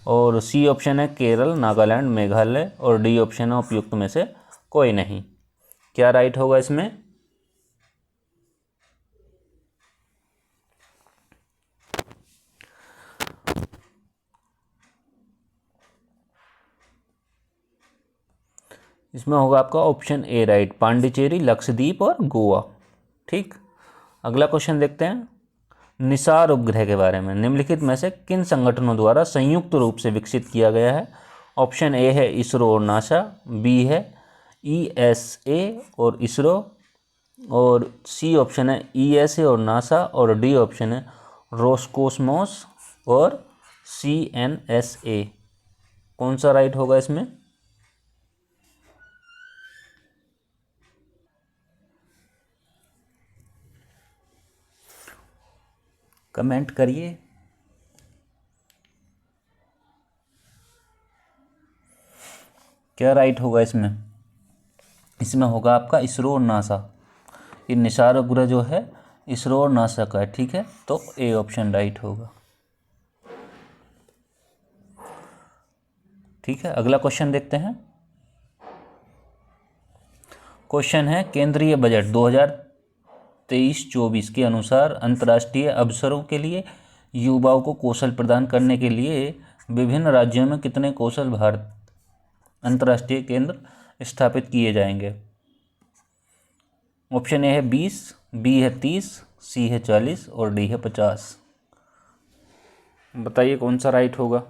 और सी ऑप्शन है केरल, नागालैंड, मेघालय, और डी ऑप्शन है उपयुक्त में से कोई नहीं। क्या राइट होगा इसमें? इसमें होगा आपका option A right, Pondicherry, Lakshadweep और गोवा। ठीक, अगला क्वेश्चन देखते हैं। निसार उपग्रह के बारे में निम्नलिखित में से किन संगठनों द्वारा संयुक्त रूप से विकसित किया गया है? ऑप्शन ए है इसरो और नासा, बी है ईएसए और इसरो, और सी ऑप्शन है ईएसए और नासा, और डी ऑप्शन है रोसकोसमोस और सीएनएसए। कौन सा राइट होगा इसमें? कमेंट करिए। क्या राइट होगा इसमें? इसमें होगा आपका इसरो और नासा। ये निसार उपग्रह जो है इसरो और नासा का है। ठीक है, तो ए ऑप्शन राइट होगा। ठीक है, अगला क्वेश्चन देखते हैं। क्वेश्चन है, केंद्रीय बजट 2023-24 के अनुसार अंतर्राष्ट्रीय अवसरों के लिए युवाओं को कौशल प्रदान करने के लिए विभिन्न राज्यों में कितने कौशल भारत अंतर्राष्ट्रीय केंद्र स्थापित किए जाएंगे? ऑप्शन ए है 20, बी है 30, सी है 40 और डी है 50। बताइए कौन सा राइट होगा?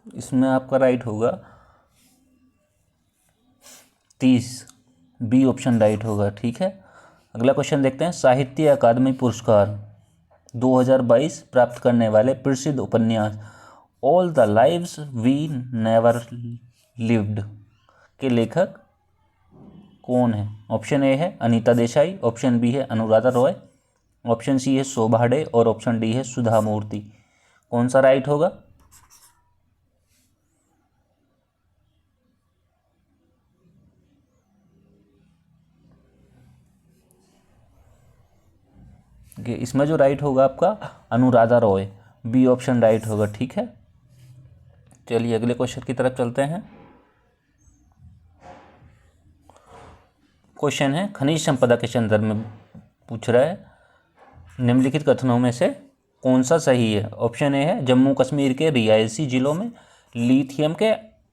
इसमें आपका राइट होगा 30, बी ऑप्शन राइट होगा। ठीक है, अगला क्वेश्चन देखते हैं। साहित्य अकादमी पुरस्कार 2022 प्राप्त करने वाले प्रसिद्ध उपन्यास all the lives we never lived के लेखक कौन है? ऑप्शन ए है अनीता देसाई, ऑप्शन बी है अनुराधा रॉय, ऑप्शन सी है शोभा डे और ऑप्शन डी है सुधा मूर्ति। कौन सा राइट होगा? कि इसमें जो राइट होगा आपका Anuradha Roy, B option right होगा। ठीक है, चलिए अगले क्वेश्चन की तरफ चलते हैं। क्वेश्चन है, खनिज संपदा के संदर्भ में पूछ रहा है, निम्नलिखित कथनों में से कौन सा सही है? ऑप्शन ए है जम्मू कश्मीर के रिहायशी जिलों में लिथियम के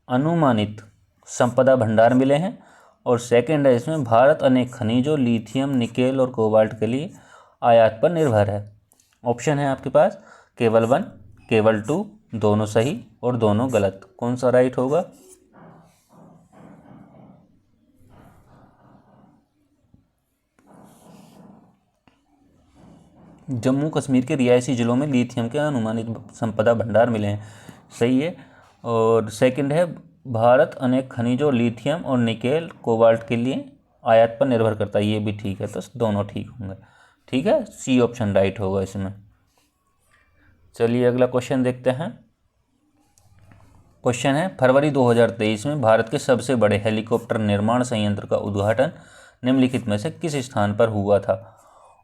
अनुमानित संपदा भंडार मिले हैं, और सेकंड है इसमें भारत अनेक खनिजों लिथियम, निकेल और कोबाल्ट के लिए आयात पर निर्भर है। ऑप्शन है आपके पास केवल 1, केवल 2, दोनों सही और दोनों गलत। कौन सा राइट होगा? जम्मू कश्मीर के रिहायशी जिलों में लिथियम के अनुमानित संपदा भंडार मिले हैं। सही है। और सेकंड है, भारत अनेक खनिजों लिथियम और निकेल कोबाल्ट के लिए आयात पर निर्भर करता है। ये भी ठीक है, तो दोनों ठीक होंगे। ठीक है, सी ऑप्शन राइट होगा इसमें। चलिए अगला क्वेश्चन देखते हैं। क्वेश्चन है, फरवरी 2023 में भारत के सबसे बड़े हेलीकॉप्टर निर्माण संयंत्र का उद्घाटन निम्नलिखित में से किस स्थान पर हुआ था?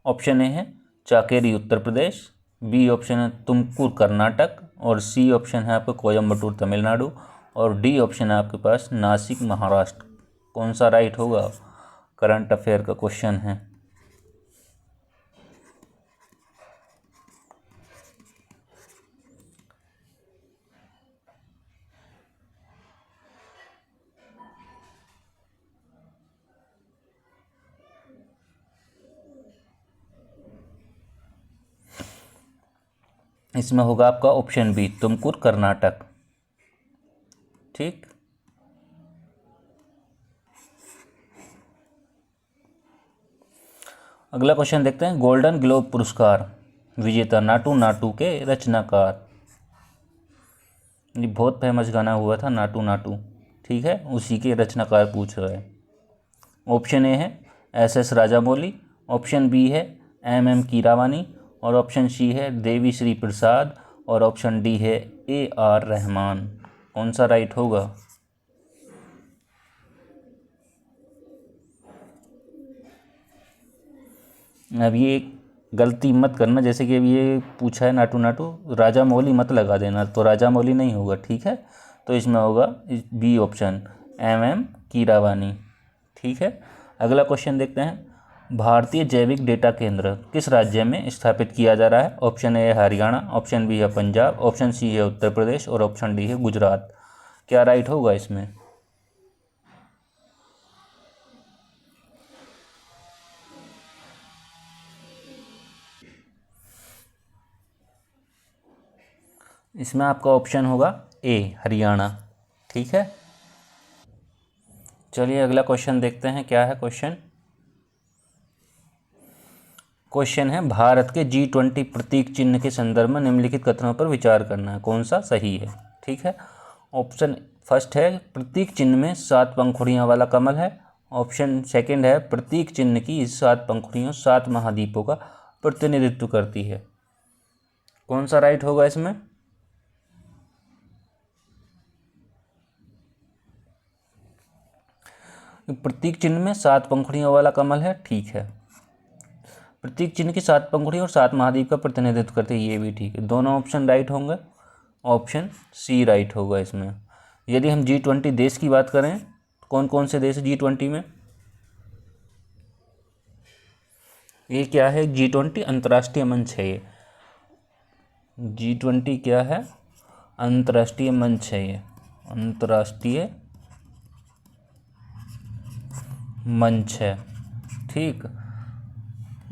ऑप्शन ए है चाकेरी उत्तर प्रदेश, बी ऑप्शन है तुमकुर कर्नाटक, और सी ऑप्शन है आपका कोयम्बटूर तमिलनाडु, और डी ऑप्शन है आपके पास नासिक महाराष्ट्र। कौन सा राइट होगा? करंट अफेयर का क्वेश्चन है। इसमें होगा आपका ऑप्शन बी तुमकुर कर्नाटक। ठीक। अगला क्वेश्चन देखते हैं। गोल्डन ग्लोब पुरस्कार विजेता नाटू नाटू के रचनाकार। ये बहुत फेमस गाना हुआ था नाटू नाटू, ठीक है, उसी के रचनाकार पूछ रहे हैं। ऑप्शन ए है एस राजामौली, ऑप्शन बी है MM कीरावानी, और ऑप्शन सी है देवी श्री प्रसाद, और ऑप्शन डी है AR रहमान। कौन सा राइट होगा? अब ये गलती मत करना, जैसे कि अभी ये पूछा है नाटू नाटू, राजा मौली मत लगा देना, तो राजा मौली नहीं होगा। ठीक है, तो इसमें होगा बी ऑप्शन MM कीरावानी। ठीक है। अगला क्वेश्चन देखते हैं। भारतीय जैविक डेटा केंद्र किस राज्य में स्थापित किया जा रहा है? ऑप्शन ए है हरियाणा, ऑप्शन बी है पंजाब, ऑप्शन सी है उत्तर प्रदेश, और ऑप्शन डी है गुजरात। क्या राइट होगा इसमें? इसमें आपका ऑप्शन होगा ए हरियाणा। ठीक है। चलिए अगला क्वेश्चन देखते हैं। क्या है क्वेश्चन? क्वेश्चन है, भारत के G20 प्रतीक चिन्ह के संदर्भ में निम्नलिखित कथनों पर विचार करना है। कौन सा सही है? ठीक है। ऑप्शन फर्स्ट है प्रतीक चिन्ह में 7 पंखुड़ियों वाला कमल है। ऑप्शन सेकंड है प्रतीक चिन्ह की 7 पंखुड़ियों 7 महाद्वीपों का प्रतिनिधित्व करती है। कौन सा राइट होगा इसमें? प्रतीक चिन्ह में 7 पंखुड़ियों वाला कमल है। ठीक है। प्रतीक चिन्ह की 7 पंखुड़ियों और 7 महाद्वीप का प्रतिनिधित्व करते हैं। ये भी ठीक है। दोनों ऑप्शन राइट होंगे। ऑप्शन सी राइट होगा इसमें। यदि हम G20 देश की बात करें, कौन कौन से देश है G20 में? ये क्या है? G20 अंतर्राष्ट्रीय मंच है। ये G20 क्या है? अंतर्राष्ट्रीय मंच है। ये अंतर्राष्ट्रीय मंच है। ठीक।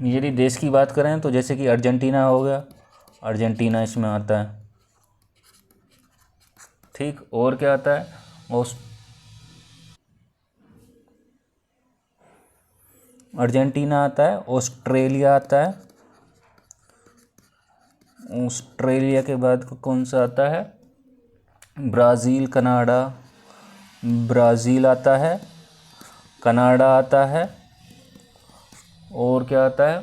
यदि देश की बात करें तो जैसे कि अर्जेंटीना हो गया, अर्जेंटीना इसमें आता है। ठीक। और क्या आता है? अर्जेंटीना आता है, ऑस्ट्रेलिया आता है। ऑस्ट्रेलिया के बाद कौन सा आता है? Brazil, Canada. ब्राज़ील आता है, कनाडा आता है, और क्या आता है?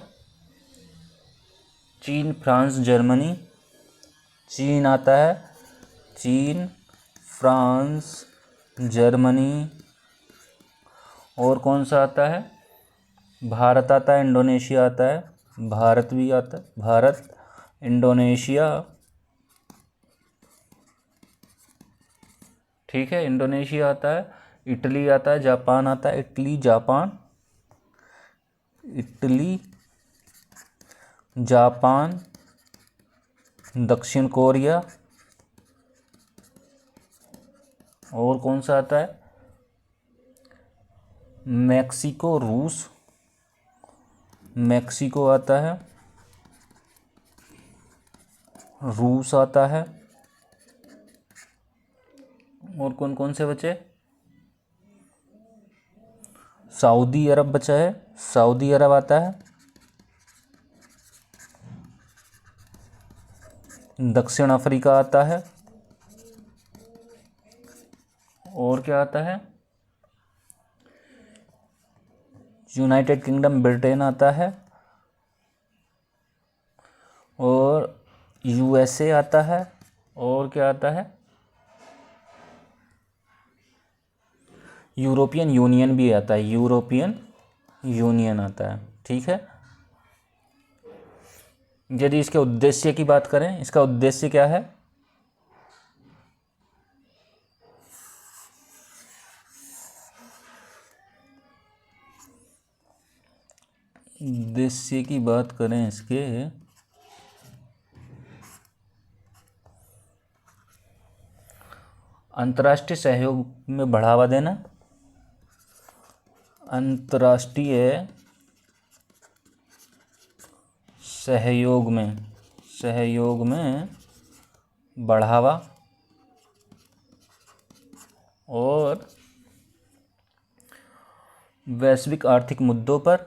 चीन, फ्रांस, जर्मनी। चीन आता है, चीन, फ्रांस, जर्मनी। और कौन सा आता है? भारत आता है, इंडोनेशिया आता है। भारत भी आता है, भारत, इंडोनेशिया। ठीक है, इंडोनेशिया आता है, इटली आता है, जापान आता है। इटली, जापान, इटली, जापान, दक्षिण कोरिया। और कौन सा आता है? मैक्सिको, रूस। मैक्सिको आता है, रूस आता है। और कौन कौन से बचे? सऊदी अरब बचा है, सऊदी अरब आता है। दक्षिण अफ्रीका आता है। और क्या आता है? यूनाइटेड किंगडम ब्रिटेन आता है। और यूएसए आता है। और क्या आता है? यूरोपियन यूनियन भी आता है, यूरोपियन यूनियन आता है। ठीक है। यदि इसके उद्देश्य की बात करें, इसका उद्देश्य क्या है? उद्देश्य की बात करें इसके, अंतर्राष्ट्रीय सहयोग में बढ़ावा देना, अंतर्राष्ट्रीय सहयोग में बढ़ावा और वैश्विक आर्थिक मुद्दों पर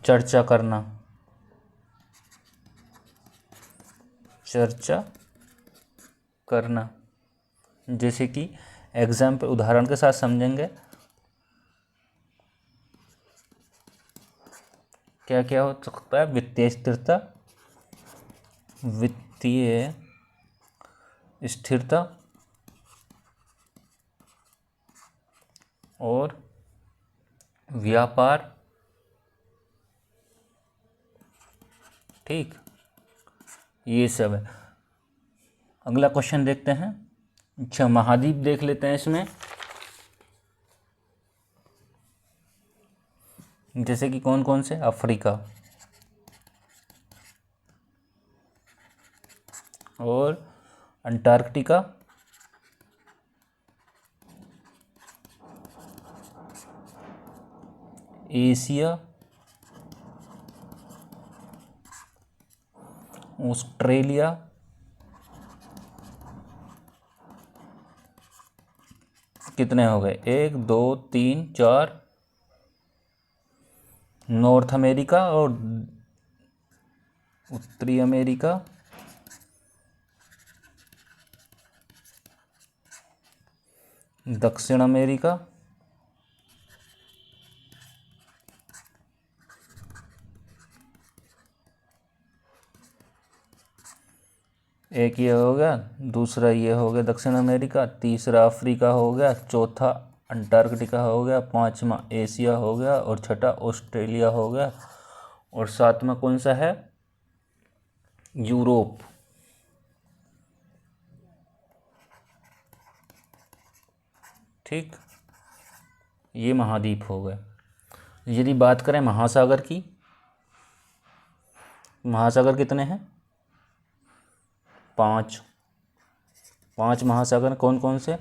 चर्चा करना। जैसे कि एग्जाम्पल उदाहरण के साथ समझेंगे। क्या क्या हो सकता है? वित्तीय स्थिरता और व्यापार। ठीक, ये सब है। अगला क्वेश्चन देखते हैं। अच्छा, महाद्वीप देख लेते हैं इसमें। जैसे कि कौन कौन से? अफ्रीका और अंटार्कटिका, एशिया, ऑस्ट्रेलिया, कितने हो गए? 1 2 3 4, नॉर्थ अमेरिका और उत्तरी अमेरिका, दक्षिण अमेरिका, एक ये हो गया, दूसरा ये हो गया दक्षिण अमेरिका, तीसरा अफ्रीका हो गया, चौथा अंटार्कटिका हो गया, पांचवा एशिया हो गया और छठा ऑस्ट्रेलिया हो गया और सातवां कौन सा है? यूरोप। ठीक, ये महाद्वीप हो गए। यदि बात करें महासागर की, महासागर कितने हैं? 5 महासागर कौन कौन से?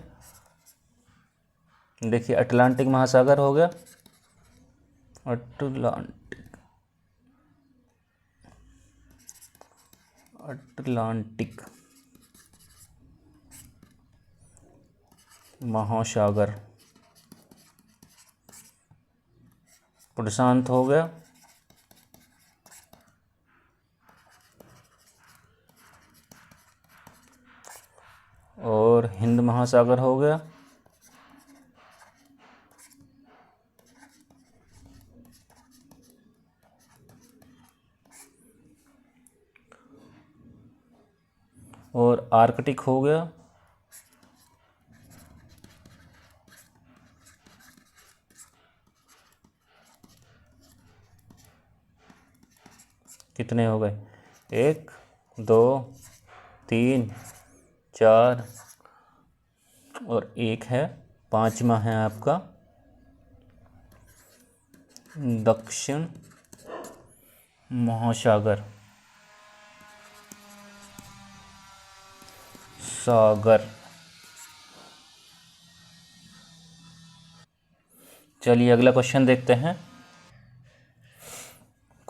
देखिए, अटलांटिक महासागर हो गया, अटलांटिक महासागर, प्रशांत हो गया, और हिंद महासागर हो गया, और आर्कटिक हो गया, कितने हो गए? 1 2 3 4 और एक है, पांचवा है आपका दक्षिण महासागर सागर। चलिए अगला क्वेश्चन देखते हैं।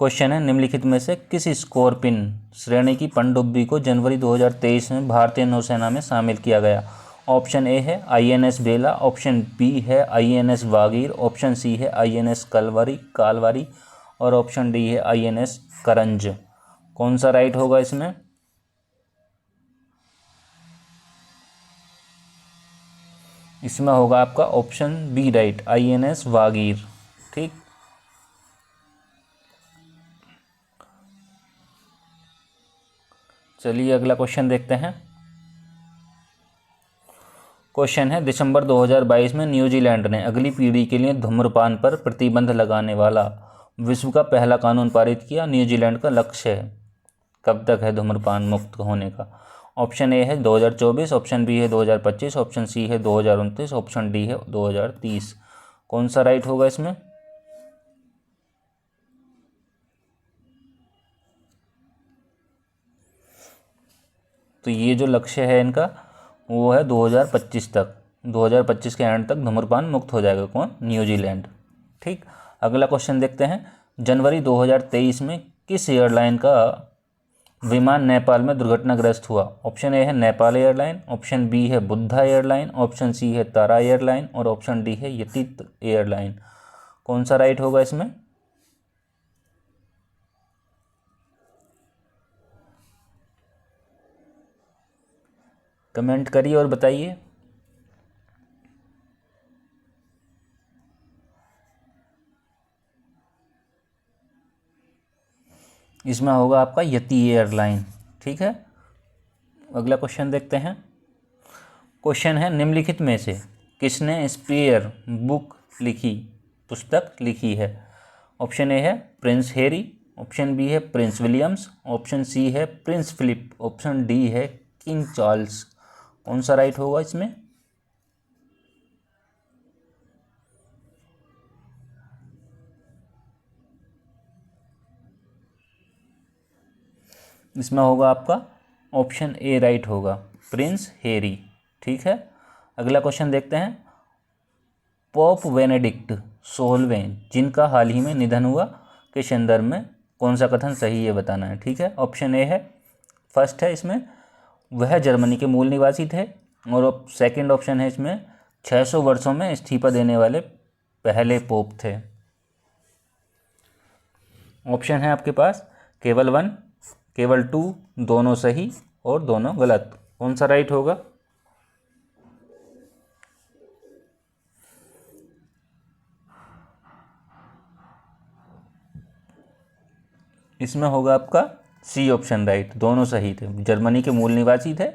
क्वेश्चन है, निम्नलिखित में से किस स्कॉर्पिन श्रेणी की पनडुब्बी को जनवरी 2023 में भारतीय नौसेना में शामिल किया गया? ऑप्शन ए है INS बेला, ऑप्शन बी है INS वागीर, ऑप्शन सी है INS कालवारी और ऑप्शन डी है INS करंज। कौन सा राइट होगा इसमें? इसमें होगा आपका option B right, INS Vagir. ठीक, चलिए अगला क्वेश्चन देखते हैं। क्वेश्चन है, दिसंबर 2022 में न्यूजीलैंड ने अगली पीढ़ी के लिए धूम्रपान पर प्रतिबंध लगाने वाला विश्व का पहला कानून पारित किया। न्यूजीलैंड का लक्ष्य है कब तक है धूम्रपान मुक्त होने का? ऑप्शन ए है 2024, ऑप्शन बी है 2025, ऑप्शन सी है 2029, ऑप्शन डी है 2030। कौन सा राइट होगा इसमें? तो ये जो लक्ष्य है इनका वो है 2025 तक, 2025 के एंड तक धूम्रपान मुक्त हो जाएगा। कौन? न्यूजीलैंड। ठीक, अगला क्वेश्चन देखते हैं। जनवरी 2023 में किस एयरलाइन का विमान नेपाल में दुर्घटनाग्रस्त हुआ? ऑप्शन ए है नेपाल एयरलाइन, ऑप्शन बी है बुद्धा एयरलाइन, ऑप्शन सी है तारा एयरलाइन और ऑप्शन डी है यतित एयरलाइन। कौन सा राइट होगा इसमें? कमेंट करिए और बताइए। इसमें होगा आपका यति एयरलाइन। ठीक है, अगला क्वेश्चन देखते हैं। क्वेश्चन है, निम्नलिखित में से किसने स्पेयर बुक लिखी, पुस्तक लिखी है? ऑप्शन ए है प्रिंस हैरी, ऑप्शन बी है प्रिंस विलियम्स, ऑप्शन सी है प्रिंस फिलिप, ऑप्शन डी है किंग चार्ल्स। कौन सा राइट होगा इसमें? इसमें होगा आपका ऑप्शन ए राइट होगा, प्रिंस हैरी। ठीक है, अगला क्वेश्चन देखते हैं। पोप बेनेडिक्ट 16वें जिनका हाल ही में निधन हुआ के संदर्भ में कौन सा कथन सही है बताना है। ठीक है, ऑप्शन ए है फर्स्ट है इसमें, वह जर्मनी के मूल निवासी थे, और सेकंड ऑप्शन है इसमें 600 वर्षों में इस्तीफा देने वाले पहले पोप थे। ऑप्शन है आपके पास केवल 1, केवल 2, दोनों सही और दोनों गलत। कौन सा राइट होगा? इसमें होगा आपका सी ऑप्शन राइट, दोनों सही थे। जर्मनी के मूल निवासी थे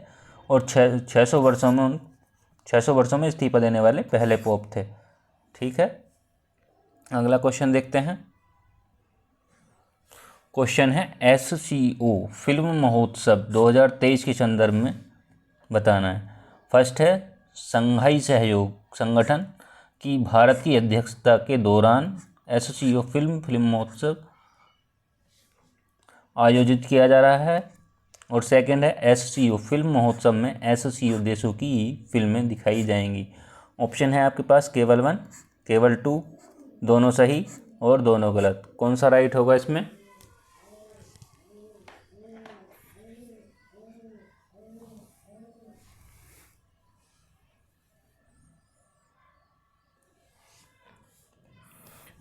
और 600 वर्षों में इस्तीफा देने वाले पहले पोप थे। ठीक है, अगला क्वेश्चन देखते हैं। क्वेश्चन है, SCO फिल्म महोत्सव 2023 के संदर्भ में बताना है। फर्स्ट है, संघाई सहयोग संगठन की भारत की अध्यक्षता के दौरान SCO फिल्म महोत्सव आयोजित किया जा रहा है, और सेकंड है SCO फिल्म महोत्सव में SCO देशों की फिल्में दिखाई जाएंगी। ऑप्शन है आपके पास केवल 1, केवल 2, दोनों सही और दोनों गलत। कौन सा राइट होगा इसमें?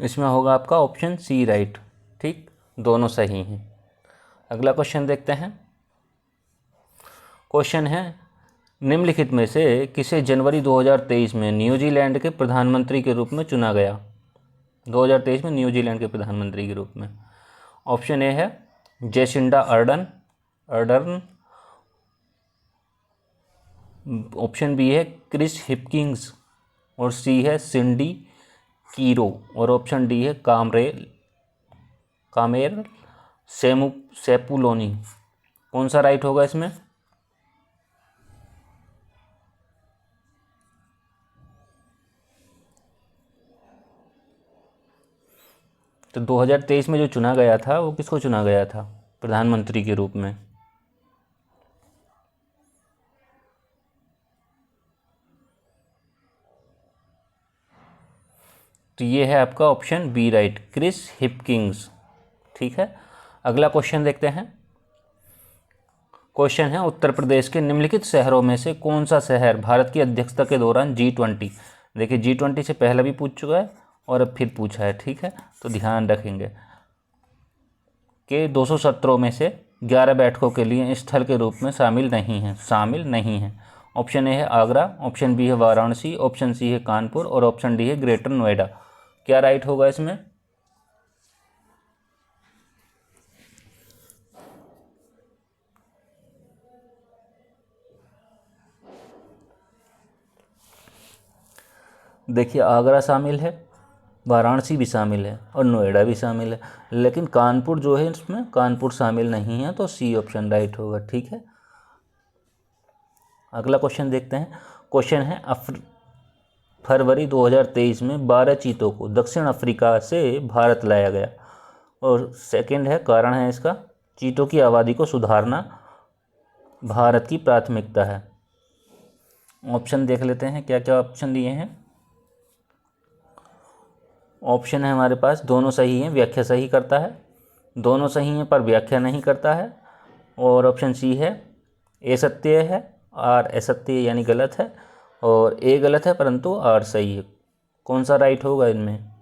इसमें होगा आपका ऑप्शन सी राइट। ठीक, दोनों सही हैं। अगला क्वेश्चन देखते हैं। क्वेश्चन है, निम्नलिखित में से किसे जनवरी 2023 में न्यूजीलैंड के प्रधानमंत्री के रूप में चुना गया? 2023 में न्यूजीलैंड के प्रधानमंत्री के रूप में। ऑप्शन ए है जेसिंडा अर्डर्न, ऑप्शन बी है क्रिस हिपकिंस और सी है सिंडी कीरो और ऑप्शन डी है कामेर सेपुलोनी। कौन सा राइट होगा इसमें? तो 2023 में जो चुना गया था वो किसको चुना गया था प्रधानमंत्री के रूप में? तो ये है आपका option B right, Chris Hipkins. ठीक है। अगला क्वेश्चन देखते हैं। क्वेश्चन है, उत्तर प्रदेश के निम्नलिखित शहरों में से कौन सा शहर भारत की अध्यक्षता के दौरान G20, देखिए G20 से पहले भी पूछ चुका है और अब फिर पूछा है, ठीक है, तो ध्यान रखेंगे कि 200 सत्रों में से 11 बैठकों के लिए स्थल के रूप में शामिल नहीं हैं। ऑप्शन ए है आगरा, ऑप्शन बी है वाराणसी, ऑप्शन सी है कानपुर और ऑप्शन डी है ग्रेटर नोएडा। क्या राइट होगा इसमें? देखिए आगरा शामिल है, वाराणसी भी शामिल है और नोएडा भी शामिल है, लेकिन कानपुर जो है इसमें कानपुर शामिल नहीं है, तो सी ऑप्शन राइट होगा, ठीक है। अगला क्वेश्चन देखते हैं। क्वेश्चन है, फरवरी 2023 में 12 चीतों को दक्षिण अफ्रीका से भारत लाया गया, और सेकंड है कारण है इसका, चीतों की आबादी को सुधारना भारत की प्राथमिकता है। ऑप्शन देख लेते हैं क्या क्या ऑप्शन दिए हैं। ऑप्शन है हमारे पास, दोनों सही हैं, व्याख्या सही करता है, दोनों सही हैं पर व्याख्या नहीं करता है, और ऑप्शन सी है ए सत्य है आर असत्य यानी गलत है, और ए गलत है परंतु आर सही है। कौन सा राइट होगा इनमें?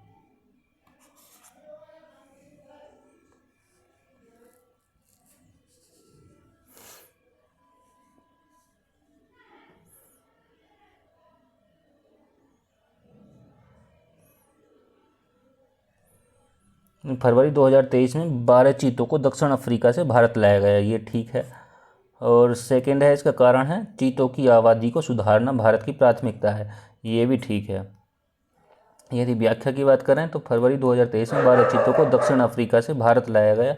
फरवरी 2023 में 12 चीतों को दक्षिण अफ्रीका से भारत लाया गया, ये ठीक है। और सेकंड है इसका कारण है चीतों की आबादी को सुधारना भारत की प्राथमिकता है, ये भी ठीक है। यदि व्याख्या की बात करें तो फरवरी 2023 में 12 चीतों को दक्षिण अफ्रीका से भारत लाया गया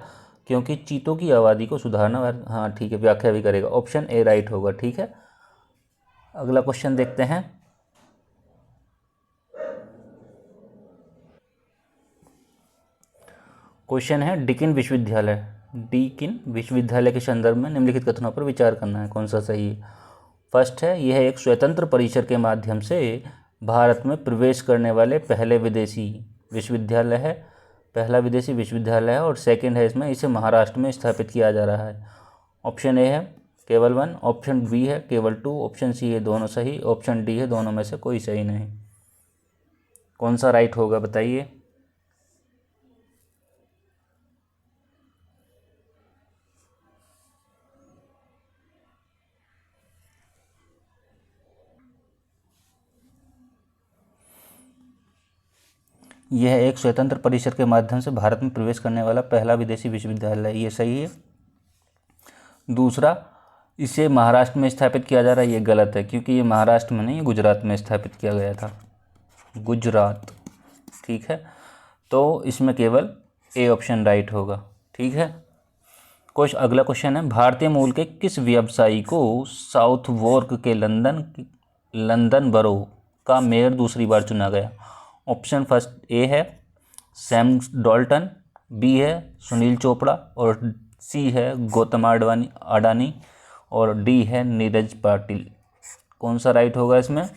क्योंकि चीतों की आबादी को सुधारना, हाँ ठीक है, व्याख्या भी करेगा, ऑप्शन ए राइट होगा, ठीक है। अगला क्वेश्चन देखते हैं। क्वेश्चन है, डिकिन विश्वविद्यालय के संदर्भ में निम्नलिखित कथनों पर विचार करना है, कौन सा सही है। फर्स्ट है, यह एक स्वतंत्र परिसर के माध्यम से भारत में प्रवेश करने वाले पहला विदेशी विश्वविद्यालय है, और सेकंड है इसमें इसे महाराष्ट्र में स्थापित किया जा रहा है। ऑप्शन ए है केवल 1, ऑप्शन बी है केवल 2, ऑप्शन सी है दोनों सही, ऑप्शन डी है दोनों में से कोई सही नहीं। कौन सा राइट होगा बताइए। यह एक स्वतंत्र परिसर के माध्यम से भारत में प्रवेश करने वाला पहला विदेशी विश्वविद्यालय है, ये सही है। दूसरा, इसे महाराष्ट्र में स्थापित किया जा रहा है, ये गलत है क्योंकि ये महाराष्ट्र में नहीं, गुजरात में स्थापित किया गया था, गुजरात, ठीक है। तो इसमें केवल ए ऑप्शन राइट होगा, ठीक है। अगला क्वेश्चन है, भारतीय मूल के किस व्यवसायी को साउथवॉर्क के लंदन बरो का मेयर दूसरी बार चुना गया। ऑप्शन फर्स्ट ए है सैम डॉल्टन, बी है सुनील चोपड़ा, और सी है गौतम अडानी, और डी है नीरज पाटिल। कौन सा राइट होगा इसमें?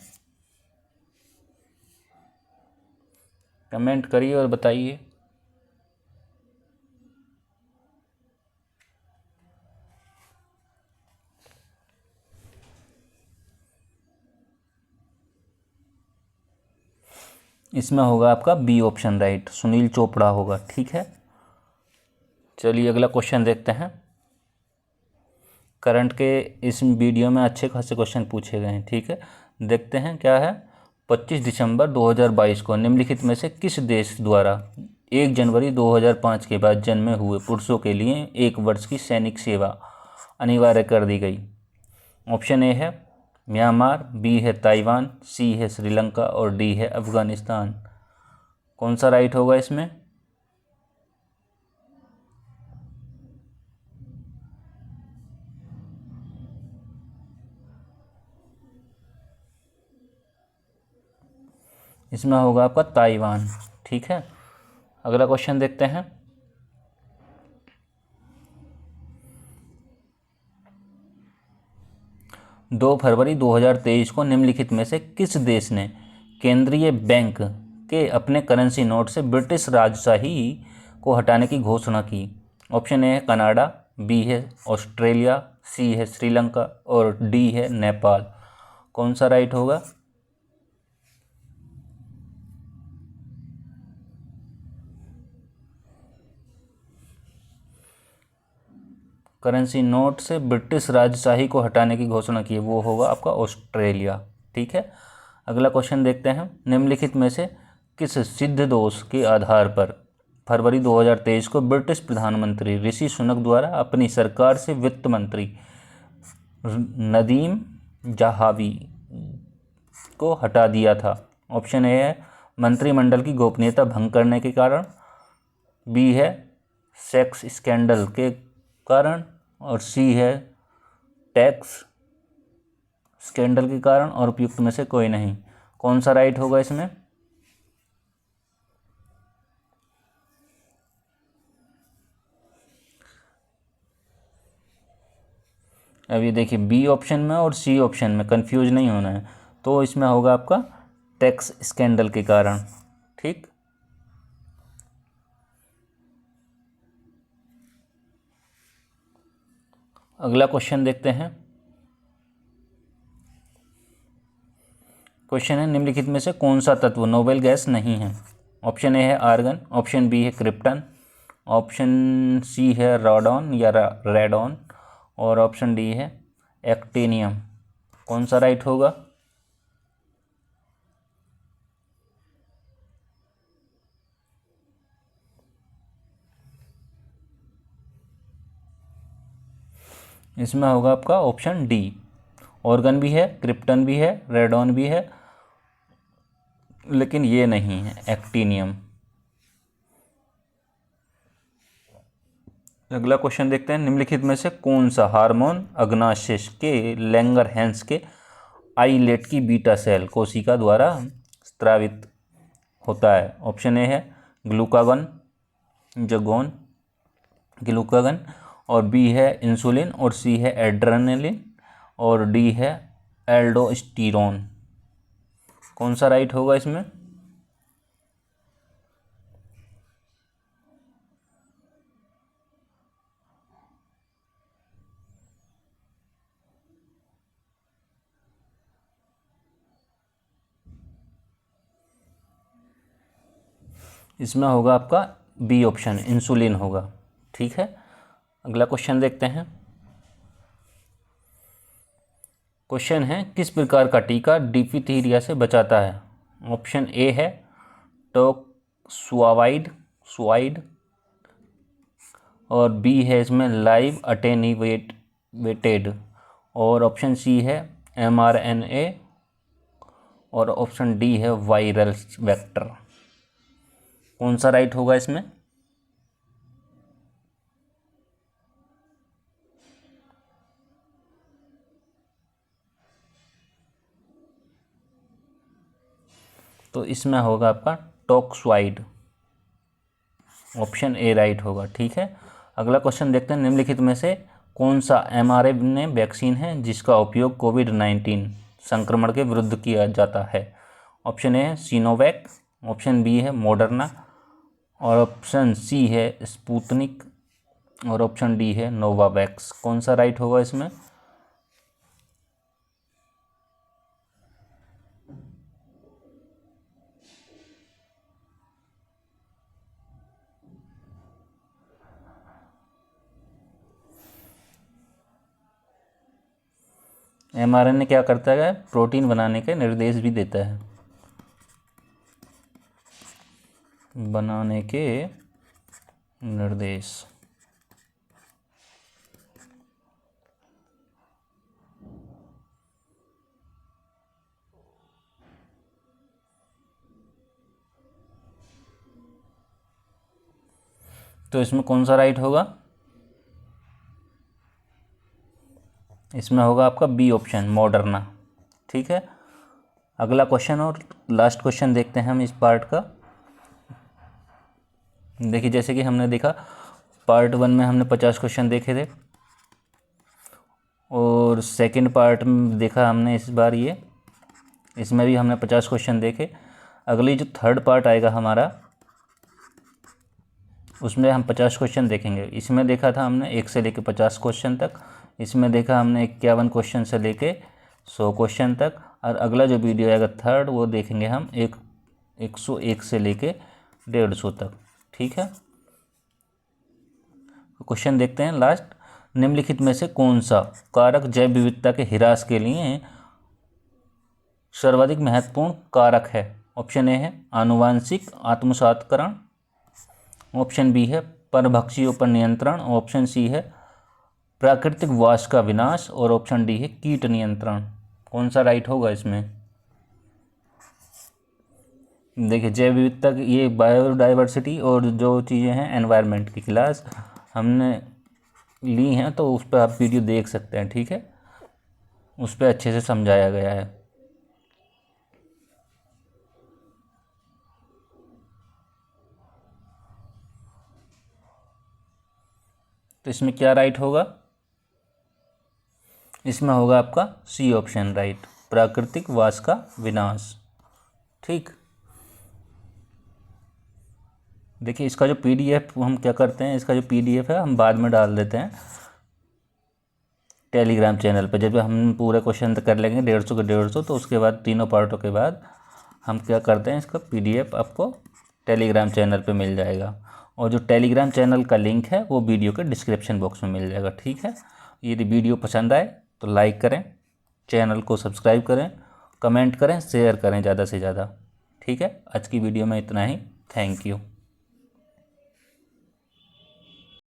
कमेंट करिए और बताइए। इसमें होगा आपका B option right, Sunil Chopra होगा, ठीक है। चलिए अगला क्वेश्चन देखते हैं। करंट के इस वीडियो में अच्छे खासे क्वेश्चन पूछे गए हैं, ठीक है। देखते हैं क्या है। 25 दिसंबर 2022 को निम्नलिखित में से किस देश द्वारा 1 जनवरी 2005 के बाद जन्मे हुए पुरुषों के लिए 1 वर्ष की सैनिक सेवा अनिवार्य कर दी गई। ऑप्शन ए है म्यांमार, बी है ताइवान, सी है श्रीलंका और डी है अफगानिस्तान। कौन सा राइट होगा इसमें? इसमें होगा आपका ताइवान, ठीक है। अगला क्वेश्चन देखते हैं। दो फरवरी 2023 को निम्नलिखित में से किस देश ने केंद्रीय बैंक के अपने करेंसी नोट से ब्रिटिश राजशाही को हटाने की घोषणा की? ऑप्शन ए है कनाडा, बी है ऑस्ट्रेलिया, सी है श्रीलंका और डी है नेपाल। कौन सा राइट होगा? करेंसी नोट से ब्रिटिश राजशाही को हटाने की घोषणा की है, वो होगा आपका ऑस्ट्रेलिया। ठीक है, अगला क्वेश्चन देखते हैं। निम्नलिखित में से किस सिद्ध दोष के आधार पर फरवरी 2023 को ब्रिटिश प्रधानमंत्री ऋषि सुनक द्वारा अपनी सरकार से वित्त मंत्री नदीम जहावी को हटा दिया था? ऑप्शन ए है मंत्रिमंडल की गोपनीयता भंग करने के कारण, बी है सेक्स स्कैंडल के कारण और सी है टैक्स स्कैंडल के कारण और उपयुक्त में से कोई नहीं। कौन सा राइट होगा इसमें? अब ये देखिए बी ऑप्शन में और सी ऑप्शन में कंफ्यूज नहीं होना है, तो इसमें होगा आपका टैक्स स्कैंडल के कारण। ठीक, अगला क्वेश्चन देखते हैं। क्वेश्चन है निम्नलिखित में से कौन सा तत्व नोबेल गैस नहीं है? ऑप्शन ए है आर्गन, ऑप्शन बी है क्रिप्टन, ऑप्शन सी है राडॉन या रेडॉन और ऑप्शन डी है एक्टिनियम। कौन सा राइट होगा? इसमें होगा आपका ऑप्शन डी, ऑर्गन भी है, क्रिप्टन भी है, रेडॉन भी है, लेकिन ये नहीं है एक्टिनियम। अगला क्वेश्चन देखते हैं। निम्नलिखित में से कौन सा हार्मोन अग्नाशिस के लैंगरहैंस के आइलेट की बीटा सेल कोशिका द्वारा स्रावित होता है? ऑप्शन ए है ग्लूकागन ग्लूकागन और बी है इंसुलिन और सी है एड्रेनलिन और डी है एल्डोस्टेरोन। कौन सा राइट होगा इसमें? इसमें होगा आपका बी ऑप्शन, इंसुलिन होगा। ठीक है, अगला क्वेश्चन देखते हैं। क्वेश्चन है किस प्रकार का टीका डिप्थीरिया से बचाता है? ऑप्शन ए है टोक्सुआवाइड और बी है इसमें लाइव अटेन्यूएटेड और ऑप्शन सी है mRNA और ऑप्शन डी है वायरल वेक्टर। कौन सा राइट होगा इसमें? तो इसमें होगा आपका टोक्सवाइड, ऑप्शन ए राइट होगा। ठीक है, अगला क्वेश्चन देखते हैं। निम्नलिखित में से कौन सा mRNA वैक्सीन है जिसका उपयोग कोविड-19 संक्रमण के विरुद्ध किया जाता है? ऑप्शन ए है सिनोवैक, ऑप्शन बी है मॉडर्ना और ऑप्शन सी है स्पुतनिक और ऑप्शन डी है नोवावैक्स। कौन सा राइट होगा इसमें? mRNA क्या करता है? प्रोटीन बनाने के निर्देश भी देता है, बनाने के निर्देश। तो इसमें कौन सा राइट होगा? इसमें होगा आपका बी ऑप्शन, मॉडर्ना। ठीक है, अगला क्वेश्चन और लास्ट क्वेश्चन देखते हैं हम इस पार्ट का। देखिए जैसे कि हमने देखा पार्ट 1 में हमने 50 क्वेश्चन देखे थे और सेकंड पार्ट में देखा हमने इस बार ये, इसमें भी हमने 50 क्वेश्चन देखे। अगली जो थर्ड पार्ट आएगा हमारा, उसमें हम 50 क्वेश्चन देखेंगे। इसमें देखा था हमने 1 से लेके 50 क्वेश्चन तक, इसमें देखा हमने 51 क्वेश्चन से लेके 100 क्वेश्चन तक, और अगला जो वीडियो आएगा थर्ड वो देखेंगे हम 101 से लेके 150 तक। ठीक है, क्वेश्चन देखते हैं लास्ट। निम्नलिखित में से कौन सा कारक जैव विविधता के ह्रास के लिए सर्वाधिक महत्वपूर्ण कारक है? ऑप्शन ए है आनुवांशिक आत्मसातकरण, ऑप्शन बी है परभक्षियों पर नियंत्रण, ऑप्शन सी है प्राकृतिक वास का विनाश, और ऑप्शन डी है कीट नियंत्रण। कौन सा राइट होगा इसमें? देखिए, जैव विविधता ये बायोडाइवर्सिटी और जो चीज़ें हैं एनवायरनमेंट की क्लास हमने ली हैं, तो उस पर आप वीडियो देख सकते हैं। ठीक है, उस पर अच्छे से समझाया गया है। तो इसमें क्या राइट होगा? इसमें होगा आपका सी ऑप्शन राइट, प्राकृतिक वास का विनाश। ठीक, देखिए इसका जो पीडीएफ हम क्या करते हैं, इसका जो पीडीएफ है हम बाद में डाल देते हैं टेलीग्राम चैनल पर। जब हम पूरे क्वेश्चन कर लेंगे 150 के 150, तो उसके बाद तीनों पार्टों के बाद हम क्या करते हैं, इसका पीडीएफ आपको टेलीग्राम चैनल पे मिल जाएगा, और जो टेलीग्राम चैनल का लिंक है वो वीडियो के डिस्क्रिप्शन बॉक्स में मिल जाएगा। ठीक है, यदि वीडियो पसंद आए तो लाइक करें, चैनल को सब्सक्राइब करें, कमेंट करें, शेयर करें ज़्यादा से ज़्यादा। ठीक है, आज की वीडियो में इतना ही। Thank you.